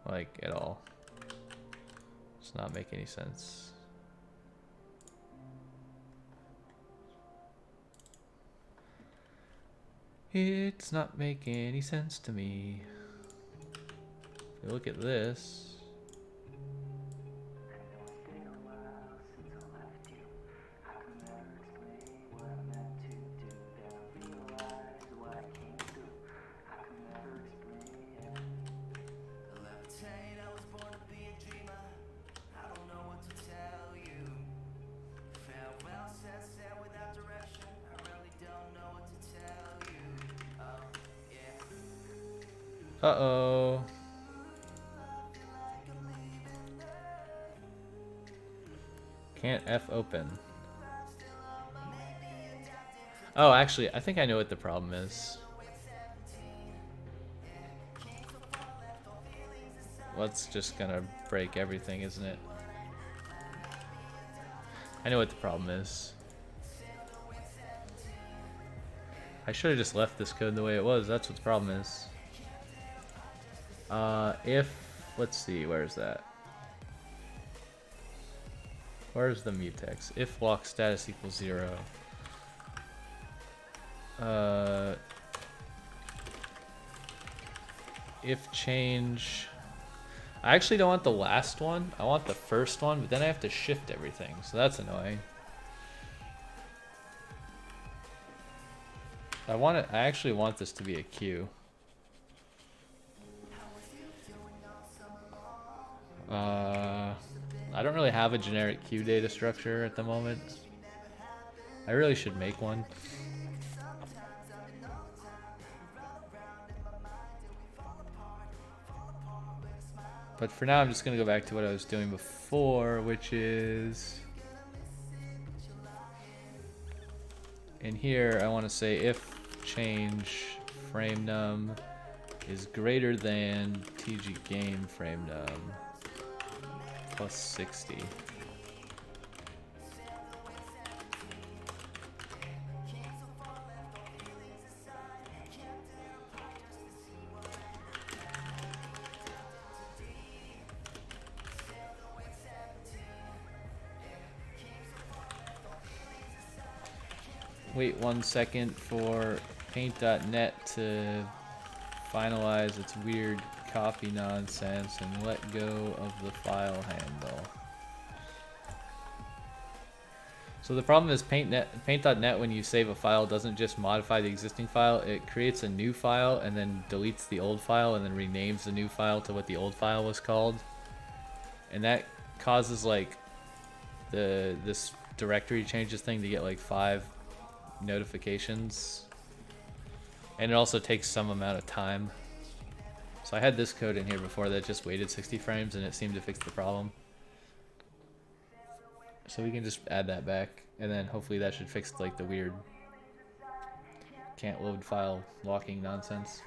Like, at all. Does not make any sense. It's not making any sense to me. If you look at this. Uh-oh. Can't F open. Oh, actually, I think I know what the problem is. Well, it's just gonna break everything, isn't it? I know what the problem is. I should have just left this code the way it was. That's what the problem is. If, let's see, where's that? Where's the mutex? If walk status equals 0. If change, I actually don't want the last one. I want the first one, but then I have to shift everything, so that's annoying. I actually want this to be a queue. I don't really have a generic queue data structure at the moment. I really should make one. But for now, I'm just going to go back to what I was doing before, which is... in here, I want to say if change frame num is greater than tg game frame num plus 60. Wait 1 second for paint.net to finalize its weird copy nonsense and let go of the file handle. So the problem is paint.net when you save a file doesn't just modify the existing file, it creates a new file and then deletes the old file and then renames the new file to what the old file was called. And that causes like this directory changes thing to get like 5 notifications, and it also takes some amount of time. So I had this code in here before that just waited 60 frames and it seemed to fix the problem. So we can just add that back, and then hopefully that should fix like the weird can't load file locking nonsense.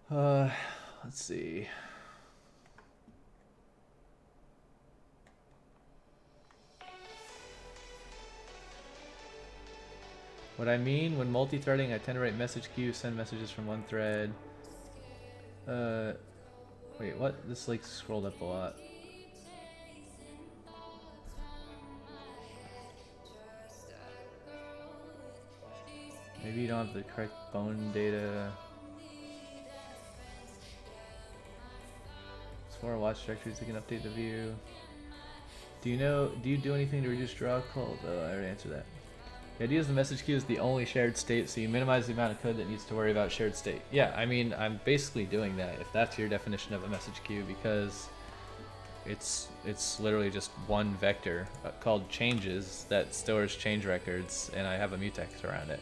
Let's see. What I mean when multi-threading, I tend to write message queue, send messages from one thread. Wait, what? This like scrolled up a lot. Maybe you don't have the correct bone data. Explore watch directories, you can update the view. Do you do anything to reduce draw calls? Oh, I already answered that. The idea is the message queue is the only shared state, so you minimize the amount of code that needs to worry about shared state. Yeah, I mean, I'm basically doing that, if that's your definition of a message queue, because it's literally just one vector called changes that stores change records, and I have a mutex around it.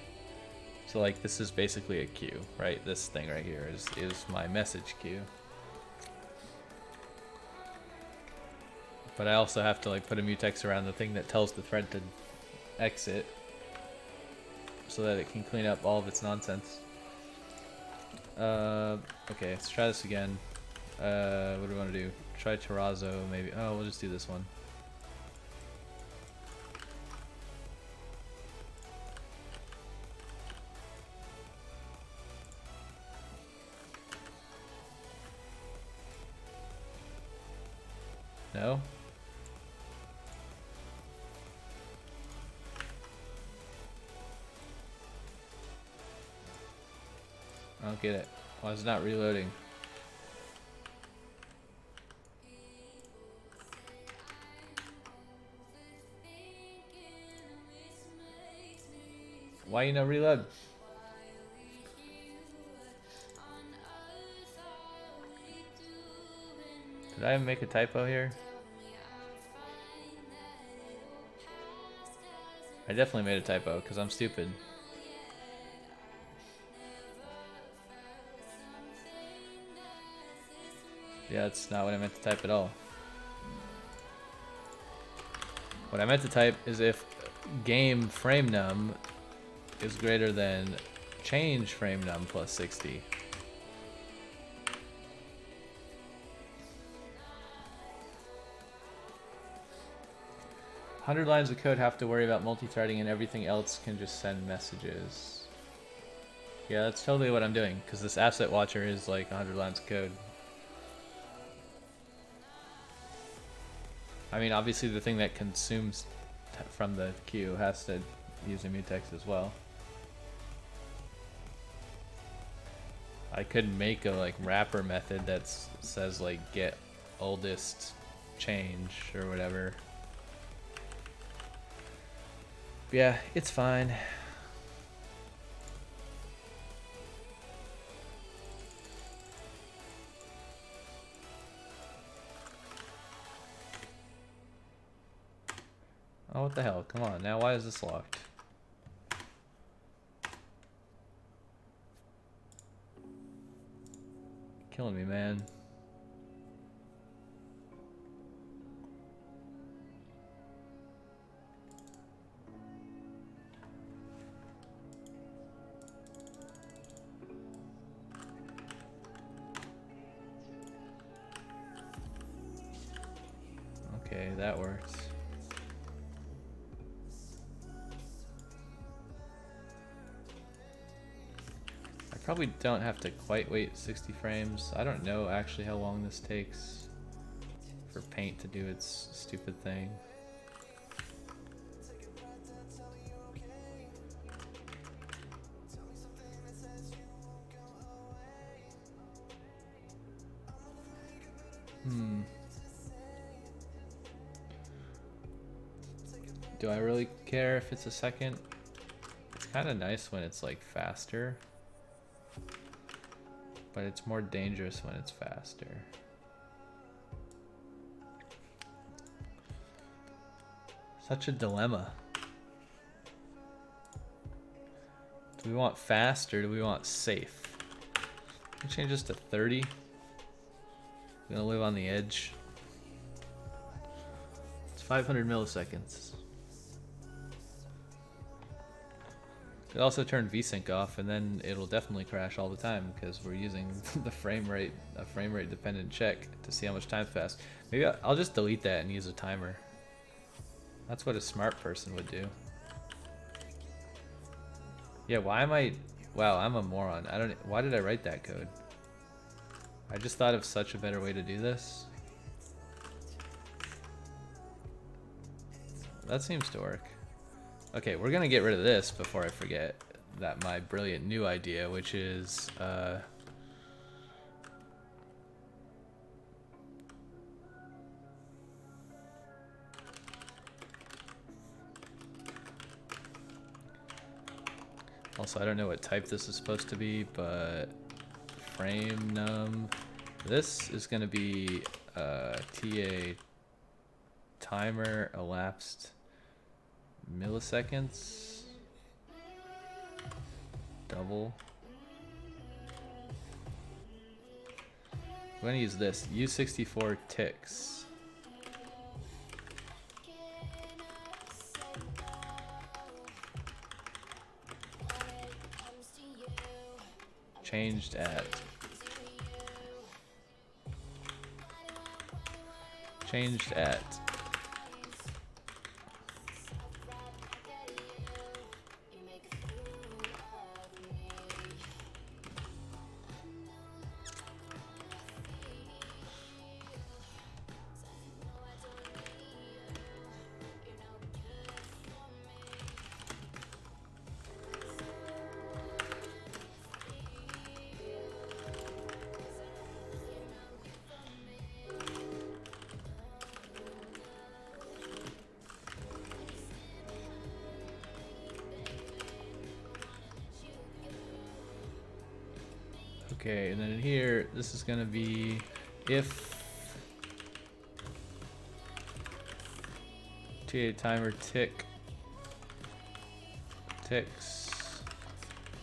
So like, this is basically a queue, right? This thing right here is my message queue. But I also have to like put a mutex around the thing that tells the thread to exit, so that it can clean up all of its nonsense. Okay, let's try this again. What do we want to do? Try terrazzo, maybe. Oh, we'll just do this one. No? I don't get it. Why is it not reloading? Why you no reload? Did I make a typo here? I definitely made a typo because I'm stupid. Yeah, that's not what I meant to type at all. What I meant to type is if game frame num is greater than change frame num plus 60. "100 lines of code have to worry about multi-threading and everything else can just send messages." Yeah, that's totally what I'm doing, because this asset watcher is like 100 lines of code. I mean, obviously the thing that consumes from the queue has to use a mutex as well. I could make a like wrapper method that says like get oldest change or whatever. But yeah, it's fine. Oh, what the hell? Come on, now why is this locked? Killing me, man. Okay, that works. I probably don't have to quite wait 60 frames. I don't know actually how long this takes for Paint to do its stupid thing. Do I really care if it's a second? It's kind of nice when it's like faster, but it's more dangerous when it's faster. Such a dilemma. Do we want fast or do we want safe? Can we change this to 30? I'm gonna live on the edge. It's 500 milliseconds. It also turn VSync off, and then it'll definitely crash all the time because we're using the frame rate dependent check to see how much time's passed. Maybe I'll just delete that and use a timer. That's what a smart person would do. Yeah, why am I... Wow, I'm a moron. I don't... Why did I write that code? I just thought of such a better way to do this. That seems to work. Okay, we're gonna get rid of this before I forget that my brilliant new idea, which is also, I don't know what type this is supposed to be, but frame num. This is gonna be TA timer elapsed milliseconds. Double. I'm gonna use this. Use 64 ticks. Changed at. Changed at. Okay, and then in here, this is gonna be if TA timer ticks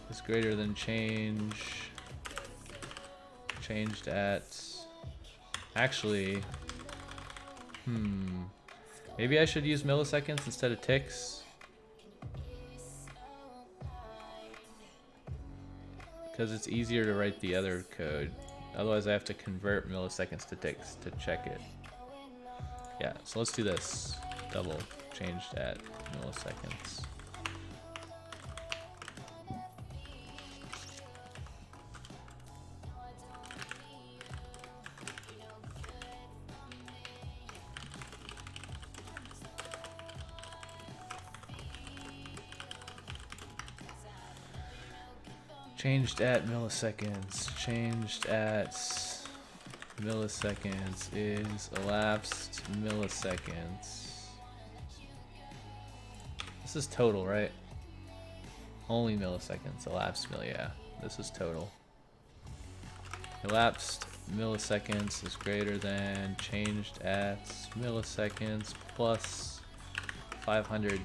is greater than changed at. Actually, maybe I should use milliseconds instead of ticks. Because it's easier to write the other code. Otherwise I have to convert milliseconds to ticks to check it. Yeah, so let's do this. Double changed at milliseconds. Changed at milliseconds. Changed at milliseconds is elapsed milliseconds. This is total, right? Only milliseconds. Elapsed yeah. This is total. Elapsed milliseconds is greater than changed at milliseconds plus 500.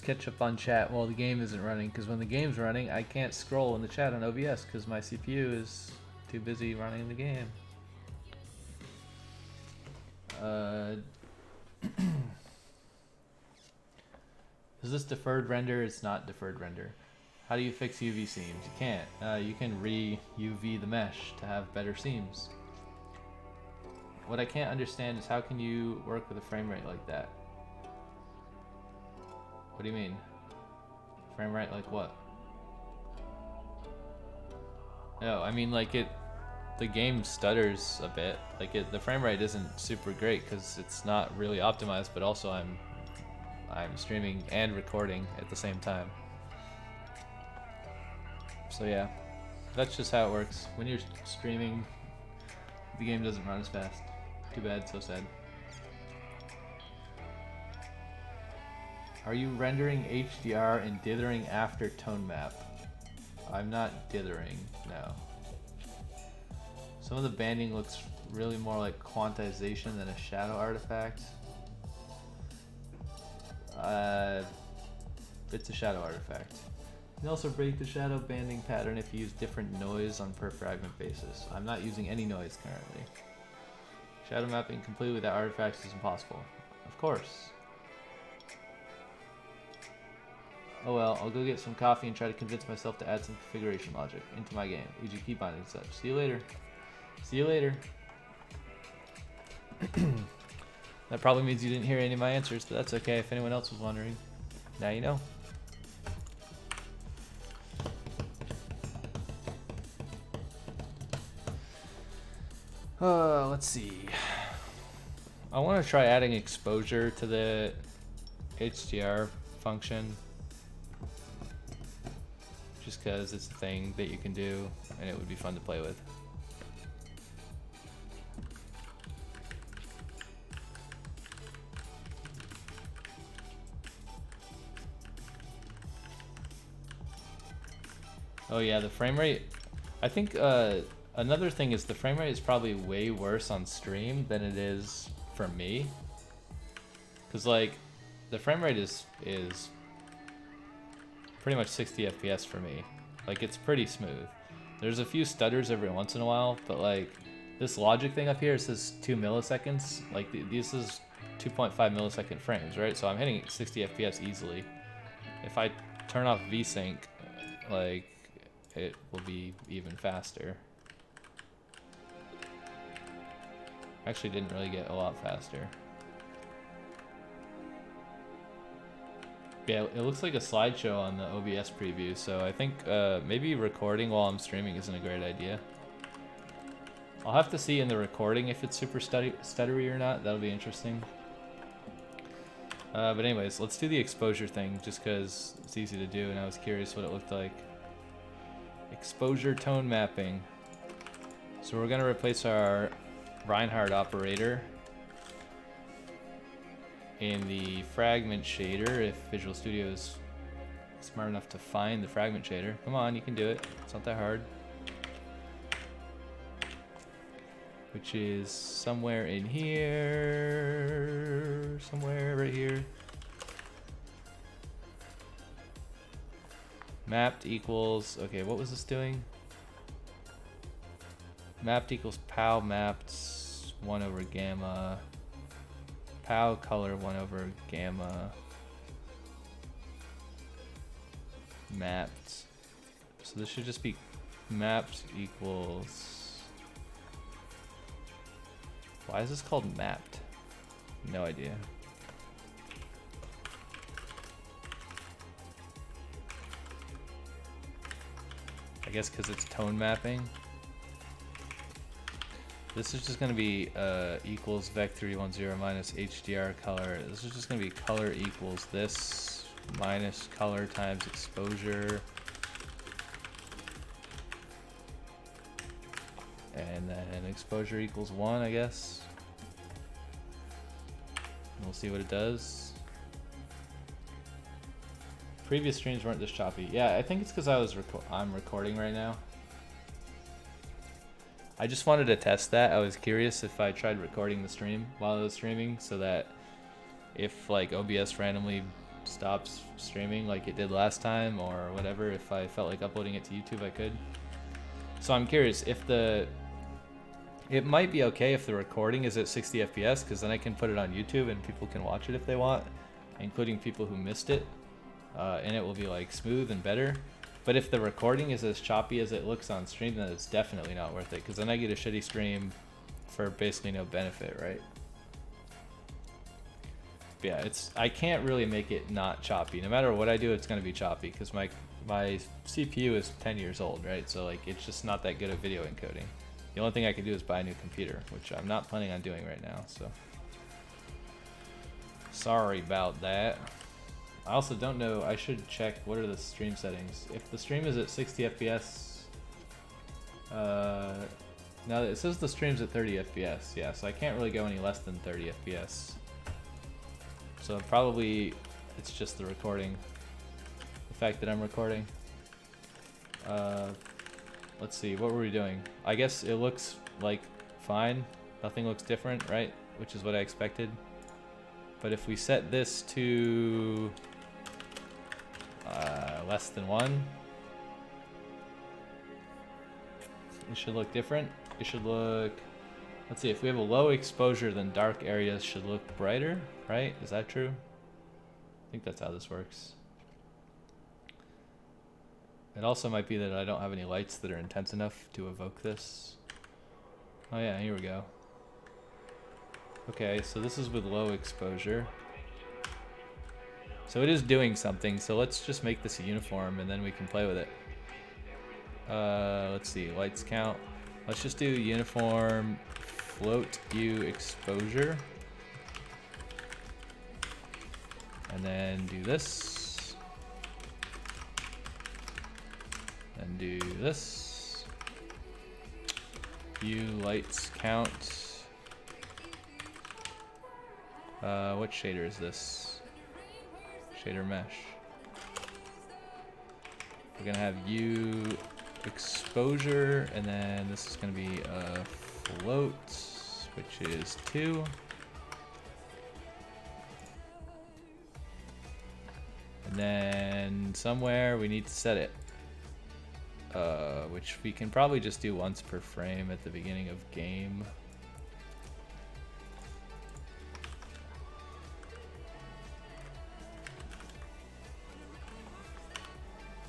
Catch up on chat while the game isn't running, because when the game's running I can't scroll in the chat on OBS because my CPU is too busy running the game. Is this deferred render? It's not deferred render. How do you fix UV seams? You can't. You can re-UV the mesh to have better seams. What I can't understand is how can you work with a frame rate like that? What do you mean? Frame rate like what? No, I mean like the game stutters a bit. Like the frame rate isn't super great because it's not really optimized, but also I'm streaming and recording at the same time. So yeah, that's just how it works. When you're streaming, the game doesn't run as fast. Too bad, so sad. Are you rendering HDR and dithering after tone map? I'm not dithering, no. Some of the banding looks really more like quantization than a shadow artifact. It's a shadow artifact. You can also break the shadow banding pattern if you use different noise on per fragment basis. I'm not using any noise currently. Shadow mapping completely without artifacts is impossible. Of course. Oh well, I'll go get some coffee and try to convince myself to add some configuration logic into my game. E.g. key binding and such. See you later. See you later. That probably means you didn't hear any of my answers, but that's okay if anyone else was wondering. Now you know. Let's see. I want to try adding exposure to the HDR function. Just because it's a thing that you can do and it would be fun to play with. Oh yeah, the frame rate. I think another thing is the frame rate is probably way worse on stream than it is for me. Cause like the frame rate is pretty much 60 FPS for me. Like it's pretty smooth. There's a few stutters every once in a while, but like this logic thing up here says 2 milliseconds. Like this is 2.5 millisecond frames, right? So I'm hitting 60 FPS easily. If I turn off VSync, like it will be even faster. Actually didn't really get a lot faster. Yeah, it looks like a slideshow on the OBS preview, so I think maybe recording while I'm streaming isn't a great idea. I'll have to see in the recording if it's super stuttery or not. That'll be interesting. But anyways, let's do the exposure thing just because it's easy to do and I was curious what it looked like. Exposure tone mapping. So we're going to replace our Reinhardt operator in the fragment shader if Visual Studio is smart enough to find the fragment shader. Come on, you can do it. It's not that hard. Which is somewhere in here. Somewhere right here. Mapped equals, okay, what was this doing? Mapped equals POW mapped 1 over gamma. POW color 1 over gamma. Mapped. So this should just be mapped equals. Why is this called mapped? No idea. I guess because it's tone mapping. This is just going to be equals vec310 minus HDR color. This is just going to be color equals this minus color times exposure. And then exposure equals 1, I guess. And we'll see what it does. Previous streams weren't this choppy. Yeah, I think it's because I'm recording right now. I just wanted to test that. I was curious if I tried recording the stream while I was streaming so that if like OBS randomly stops streaming like it did last time or whatever, if I felt like uploading it to YouTube, I could. So I'm curious if it might be okay if the recording is at 60 FPS because then I can put it on YouTube and people can watch it if they want, including people who missed it, and it will be like smooth and better. But if the recording is as choppy as it looks on stream, then it's definitely not worth it because then I get a shitty stream for basically no benefit, right? But yeah, I can't really make it not choppy. No matter what I do, it's going to be choppy because my CPU is 10 years old, right? So like it's just not that good at video encoding. The only thing I can do is buy a new computer, which I'm not planning on doing right now, so sorry about that. I also don't know, I should check what are the stream settings. If the stream is at 60 FPS, now it says the stream's at 30 FPS, yeah, so I can't really go any less than 30 FPS. So probably it's just the recording, the fact that I'm recording. Let's see, what were we doing? I guess it looks like fine, nothing looks different, right? Which is what I expected. But if we set this to less than 1, it should look different. It should look, let's see, if we have a low exposure, then dark areas should look brighter, right? Is that true? I think that's how this works. It also might be that I don't have any lights that are intense enough to evoke this. Oh yeah, here we go. Okay, so this is with low exposure. So it is doing something, so let's just make this a uniform and then we can play with it. Let's see, lights count. Let's just do uniform float U exposure. And then do this. And do this. U lights count. What shader is this? Shader mesh. We're gonna have U exposure, and then this is gonna be a float, which is 2. And then somewhere we need to set it, which we can probably just do once per frame at the beginning of game.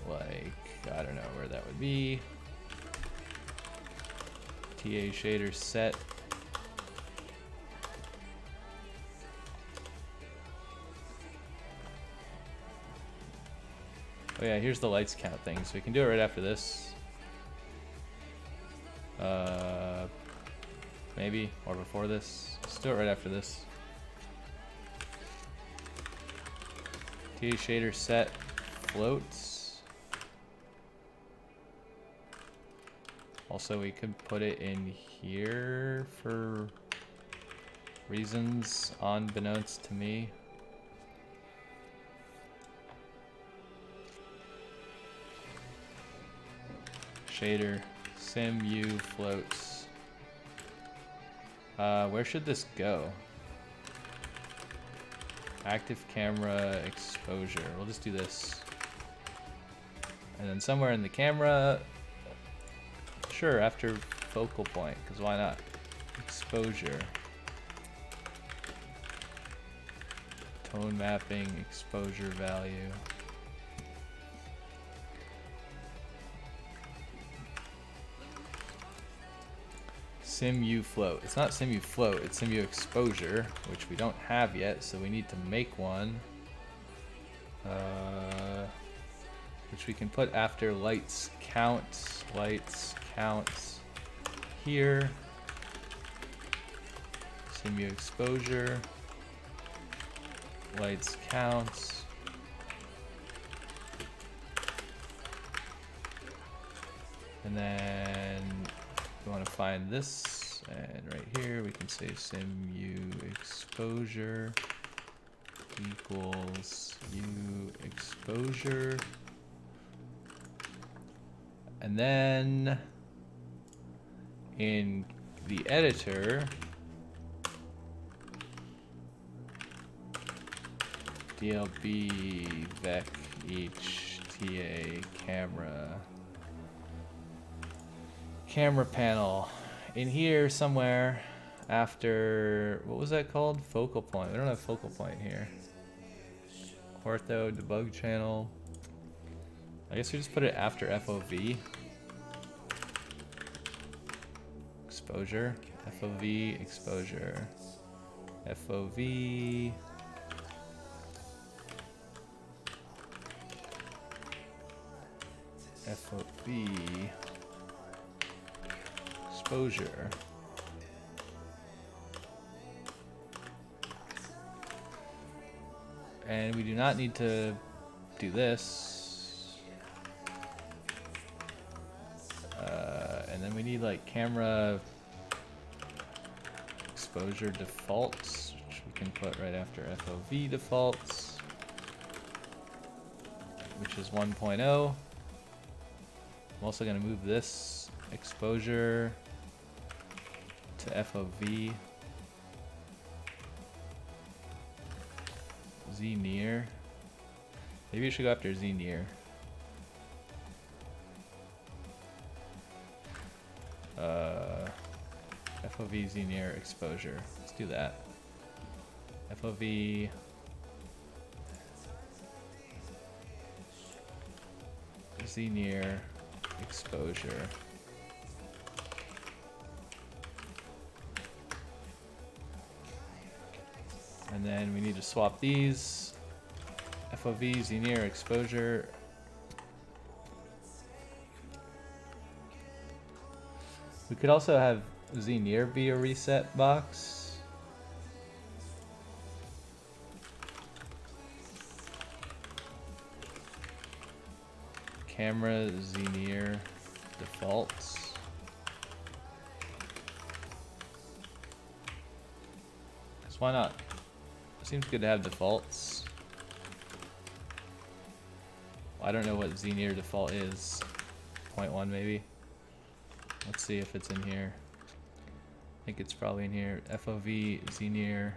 Like, I don't know where that would be. TA shader set. Oh yeah, here's the lights count thing, so we can do it right after this. Maybe, or before this. Let's do it right after this. TA shader set floats. Also, we could put it in here for reasons unbeknownst to me. Shader sim u floats. Where should this go? Active camera exposure. We'll just do this. And then somewhere in the camera, sure, after focal point, because why not? Exposure. Tone mapping, exposure value. SimU float. It's not SimU float, it's SimU exposure, which we don't have yet, so we need to make one. Which we can put after lights count here. SimU exposure. Lights counts. And then we want to find this, and right here we can say simu exposure equals u exposure, and then in the editor dlb vec each ta camera panel in here somewhere after, what was that called? Focal point. We don't have focal point here. Ortho debug channel. I guess we just put it after FOV. Exposure. FOV exposure. FOV. FOV. Exposure. And we do not need to do this. And then we need like camera exposure defaults, which we can put right after FOV defaults, which is 1.0. I'm also going to move this exposure to FOV. Z near. Maybe you should go after Z near. FOV Z near exposure. Let's do that. FOV Z near exposure. And then we need to swap these. FOV, Z near exposure. We could also have Z near be a reset box. Camera Z near defaults. Why not? Seems good to have defaults. Well, I don't know what Z near default is. 0.1 maybe. Let's see if it's in here. I think it's probably in here. FOV Z near.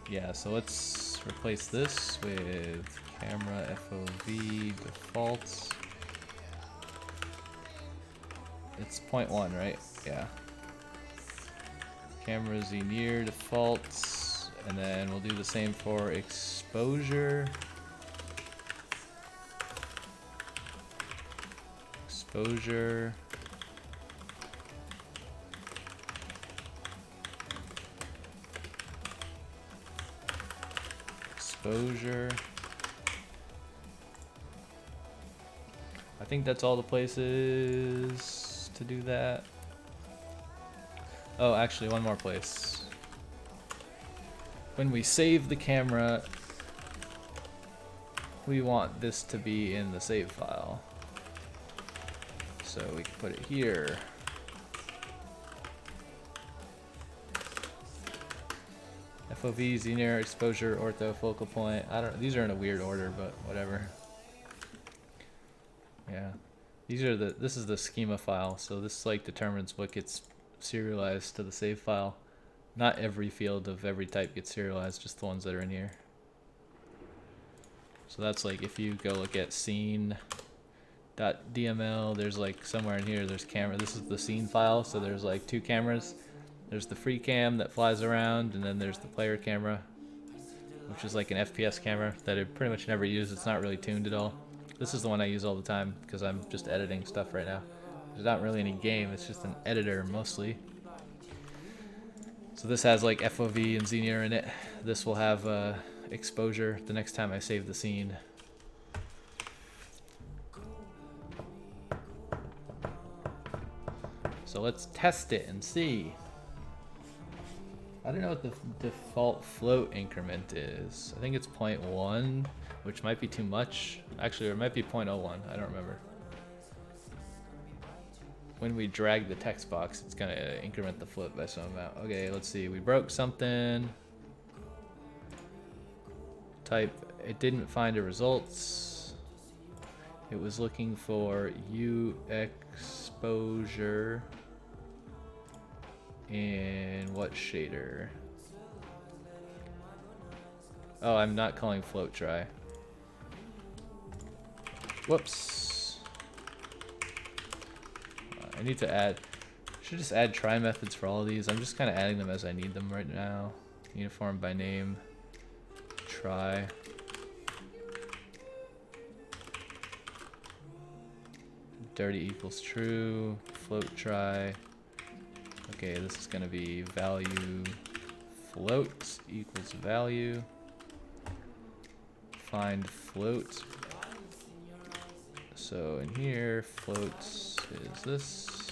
Yeah, so let's replace this with camera FOV defaults. It's 0.1, right? Yeah. Camera Z near defaults, and then we'll do the same for exposure. Exposure. Exposure. I think that's all the places to do that. Oh, actually, one more place. When we save the camera, we want this to be in the save file. So we can put it here. FOV, Z near, exposure, ortho, focal point. I don't. These are in a weird order, but whatever. Yeah, these are the. This is the schema file, so this like determines what gets serialized to the save file. Not every field of every type gets serialized, just the ones that are in here. So that's like if you go look at scene.dml, there's like somewhere in here there's camera. This is the scene file, so there's like two cameras. There's the free cam that flies around, and then there's the player camera, which is like an FPS camera that I pretty much never use. It's not really tuned at all. This is the one I use all the time because I'm just editing stuff right now. There's not really any game, it's just an editor mostly. So this has like FOV and Z near in it. This will have exposure the next time I save the scene. So let's test it and see. I don't know what the default float increment is. I think it's 0.1, which might be too much. Actually, it might be 0.01. I don't remember. When we drag the text box, it's gonna increment the float by some amount. Okay, let's see. We broke something. Type. It didn't find a results. It was looking for U exposure. In what shader? Oh, I'm not calling float try. Whoops. I need to add. Should just add try methods for all of these. I'm just kind of adding them as I need them right now. Uniform by name. Try. Dirty equals true. Float try. Okay, this is going to be value float equals value. Find float. So in here, floats is this.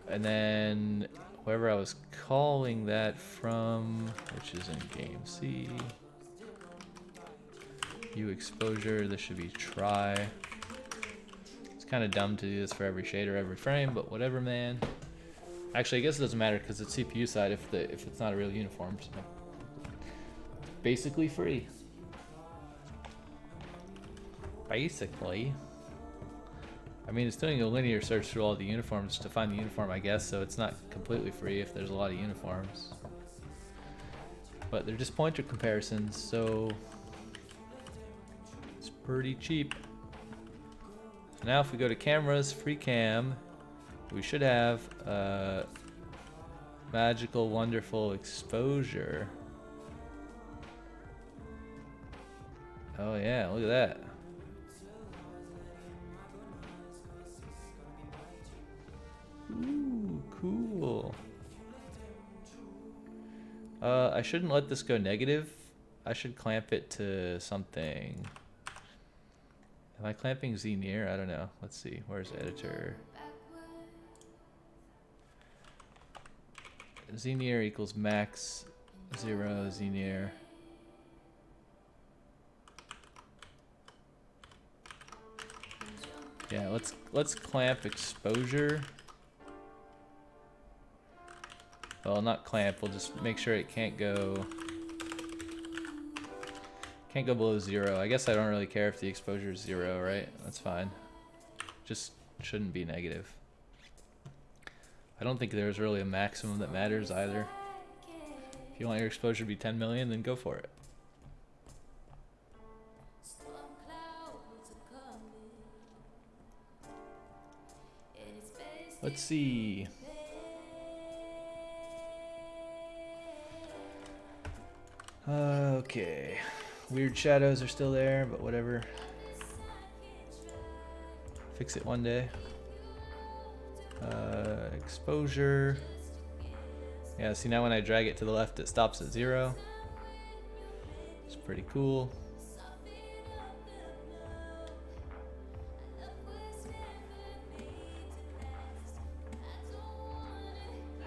And then wherever I was calling that from, which is in game C. U exposure, this should be try. Kind of dumb to do this for every shader, every frame, but whatever, man. Actually, I guess it doesn't matter because it's CPU side if it's not a real uniform. So basically free. Basically. I mean, it's doing a linear search through all the uniforms to find the uniform, I guess, so it's not completely free if there's a lot of uniforms. But they're just pointer comparisons, so it's pretty cheap. Now if we go to cameras, free cam, we should have Magical, wonderful exposure. Oh yeah, look at that. Ooh, cool. I shouldn't let this go negative. I should clamp it to something. Am I clamping Z near? I don't know. Let's see. Where's editor? Z near equals max 0 Z near. Yeah, let's clamp exposure. Well, not clamp. We'll just make sure it can't go below 0. I guess I don't really care if the exposure is 0, right? That's fine. Just shouldn't be negative. I don't think there's really a maximum that matters either. If you want your exposure to be 10 million, then go for it. Let's see. Okay. Weird shadows are still there, but whatever. Fix it one day. Exposure. Yeah, see now when I drag it to the left, it stops at 0. It's pretty cool.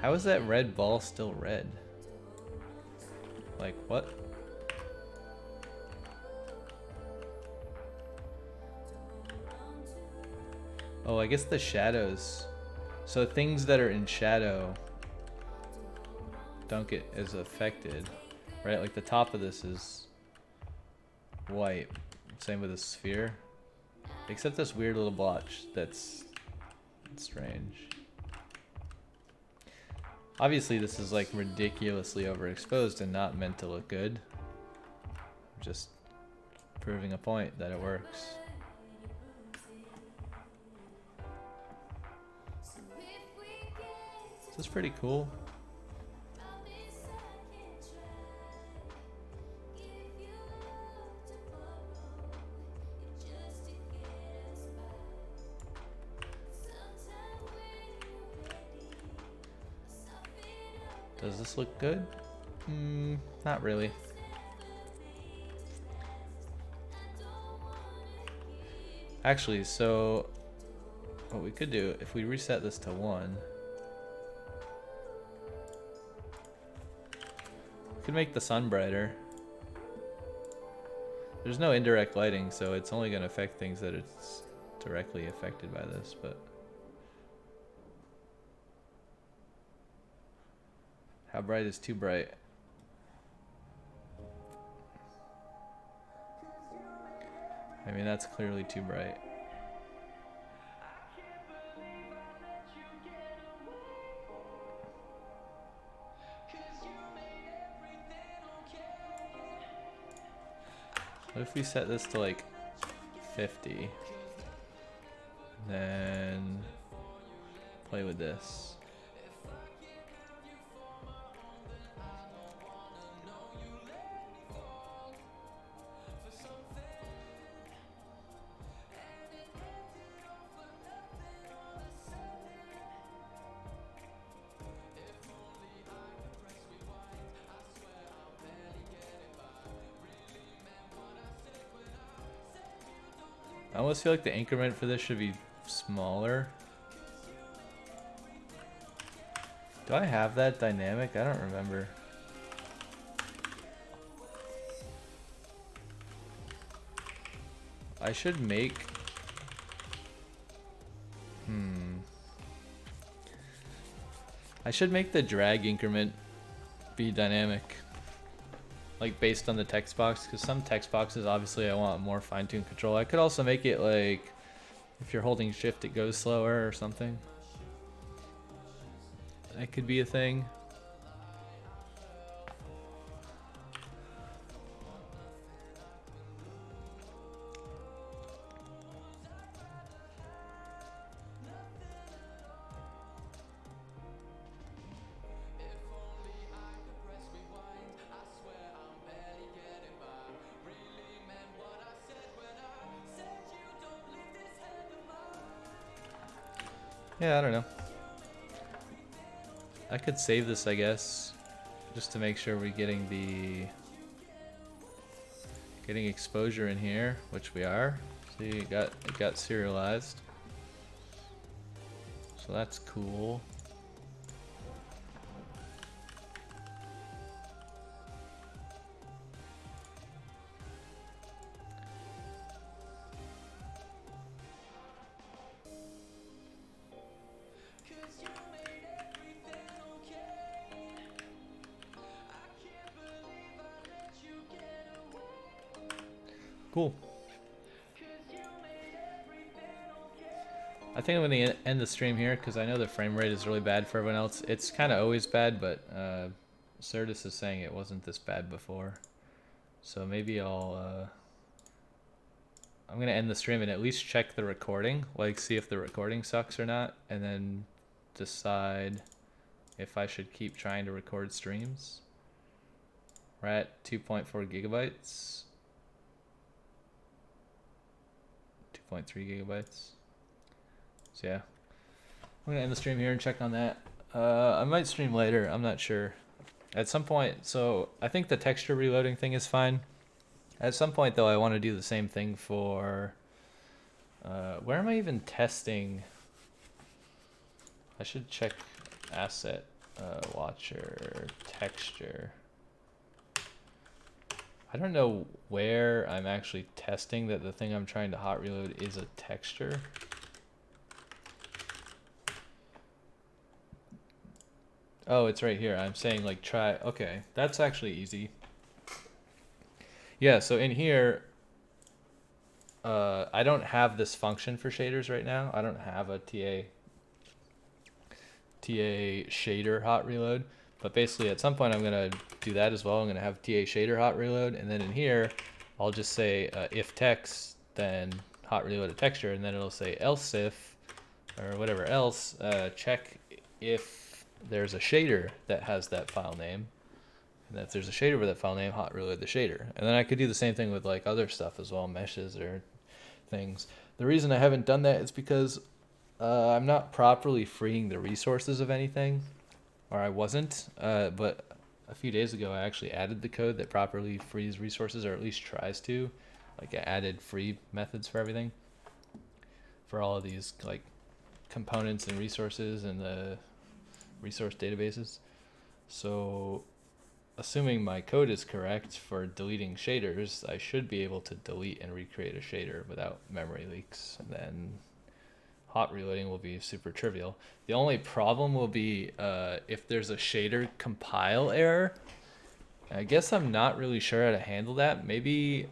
How is that red ball still red? Like, what? Oh, I guess the shadows. So things that are in shadow don't get as affected, right? Like the top of this is white. Same with the sphere. Except this weird little blotch that's strange. Obviously this is like ridiculously overexposed and not meant to look good. Just proving a point that it works. This is pretty cool. Does this look good? Not really. Actually, so what we could do, if we reset this to 1, we could make the sun brighter. There's no indirect lighting, so it's only going to affect things that it's directly affected by this, but how bright is too bright? I mean, that's clearly too bright. What if we set this to like 50? Then play with this. I almost feel like the increment for this should be smaller. Do I have that dynamic? I don't remember. I should make... I should make the drag increment be dynamic. Like based on the text box, because some text boxes obviously I want more fine-tuned control. I could also make it like if you're holding shift it goes slower or something. That could be a thing. Yeah, I don't know. I could save this, I guess, just to make sure we're getting exposure in here, which we are. See, it got serialized. So that's cool. Cool. I think I'm going to end the stream here because I know the frame rate is really bad for everyone else. It's kind of always bad, but Certus is saying it wasn't this bad before. So maybe I'm going to end the stream and at least check the recording, like see if the recording sucks or not, and then decide if I should keep trying to record streams. We're at 2.4 gigabytes. 2.3 gigabytes. So yeah, I'm gonna end the stream here and check on that. I might stream later, I'm not sure. At some point, so I think the texture reloading thing is fine. At some point though, I want to do the same thing for, where am I even testing? I should check asset watcher texture. I don't know where I'm actually testing that the thing I'm trying to hot reload is a texture. Oh, it's right here. I'm saying like try, okay, that's actually easy. Yeah, so in here, I don't have this function for shaders right now. I don't have a TA shader hot reload, but basically at some point I'm gonna do that as well. I'm gonna have TA shader hot reload, and then in here I'll just say if text, then hot reload a texture, and then it'll say else if, or whatever else, check if there's a shader that has that file name, and if there's a shader with that file name, hot reload the shader. And then I could do the same thing with like other stuff as well, meshes or things. The reason I haven't done that is because I'm not properly freeing the resources of anything, or I wasn't, but a few days ago I actually added the code that properly frees resources, or at least tries to. Like I added free methods for everything, for all of these like components and resources and the resource databases. So assuming my code is correct for deleting shaders, I should be able to delete and recreate a shader without memory leaks, and then hot reloading will be super trivial. The only problem will be if there's a shader compile error. I guess I'm not really sure how to handle that. Maybe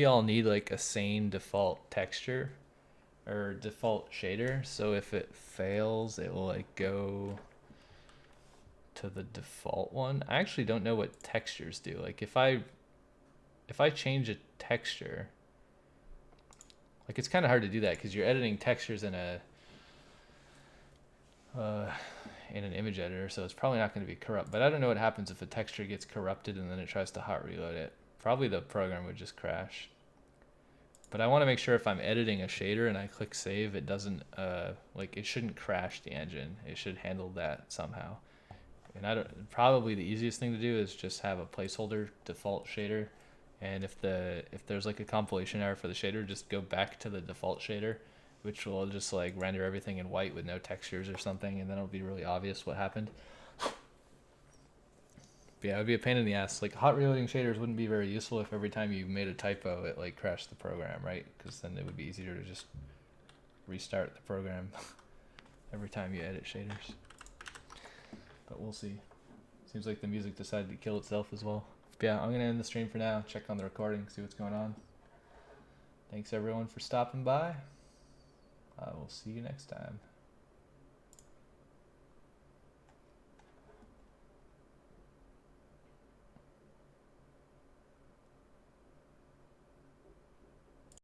I'll need like a sane default texture or default shader. So if it fails, it will like go to the default one. I actually don't know what textures do. Like if I change a texture, like it's kind of hard to do that because you're editing textures in an image editor, so it's probably not going to be corrupt. But I don't know what happens if a texture gets corrupted and then it tries to hot reload it. Probably the program would just crash. But I want to make sure if I'm editing a shader and I click save, it doesn't like it shouldn't crash the engine. It should handle that somehow. And probably the easiest thing to do is just have a placeholder default shader. And if there's like a compilation error for the shader, just go back to the default shader, which will just like render everything in white with no textures or something, and then it'll be really obvious what happened. But yeah, it would be a pain in the ass. Like hot reloading shaders wouldn't be very useful if every time you made a typo it like crashed the program, right? Because then it would be easier to just restart the program every time you edit shaders. But we'll see. Seems like the music decided to kill itself as well. But yeah, I'm gonna end the stream for now. Check on the recording, see what's going on. Thanks everyone for stopping by. I will see you next time.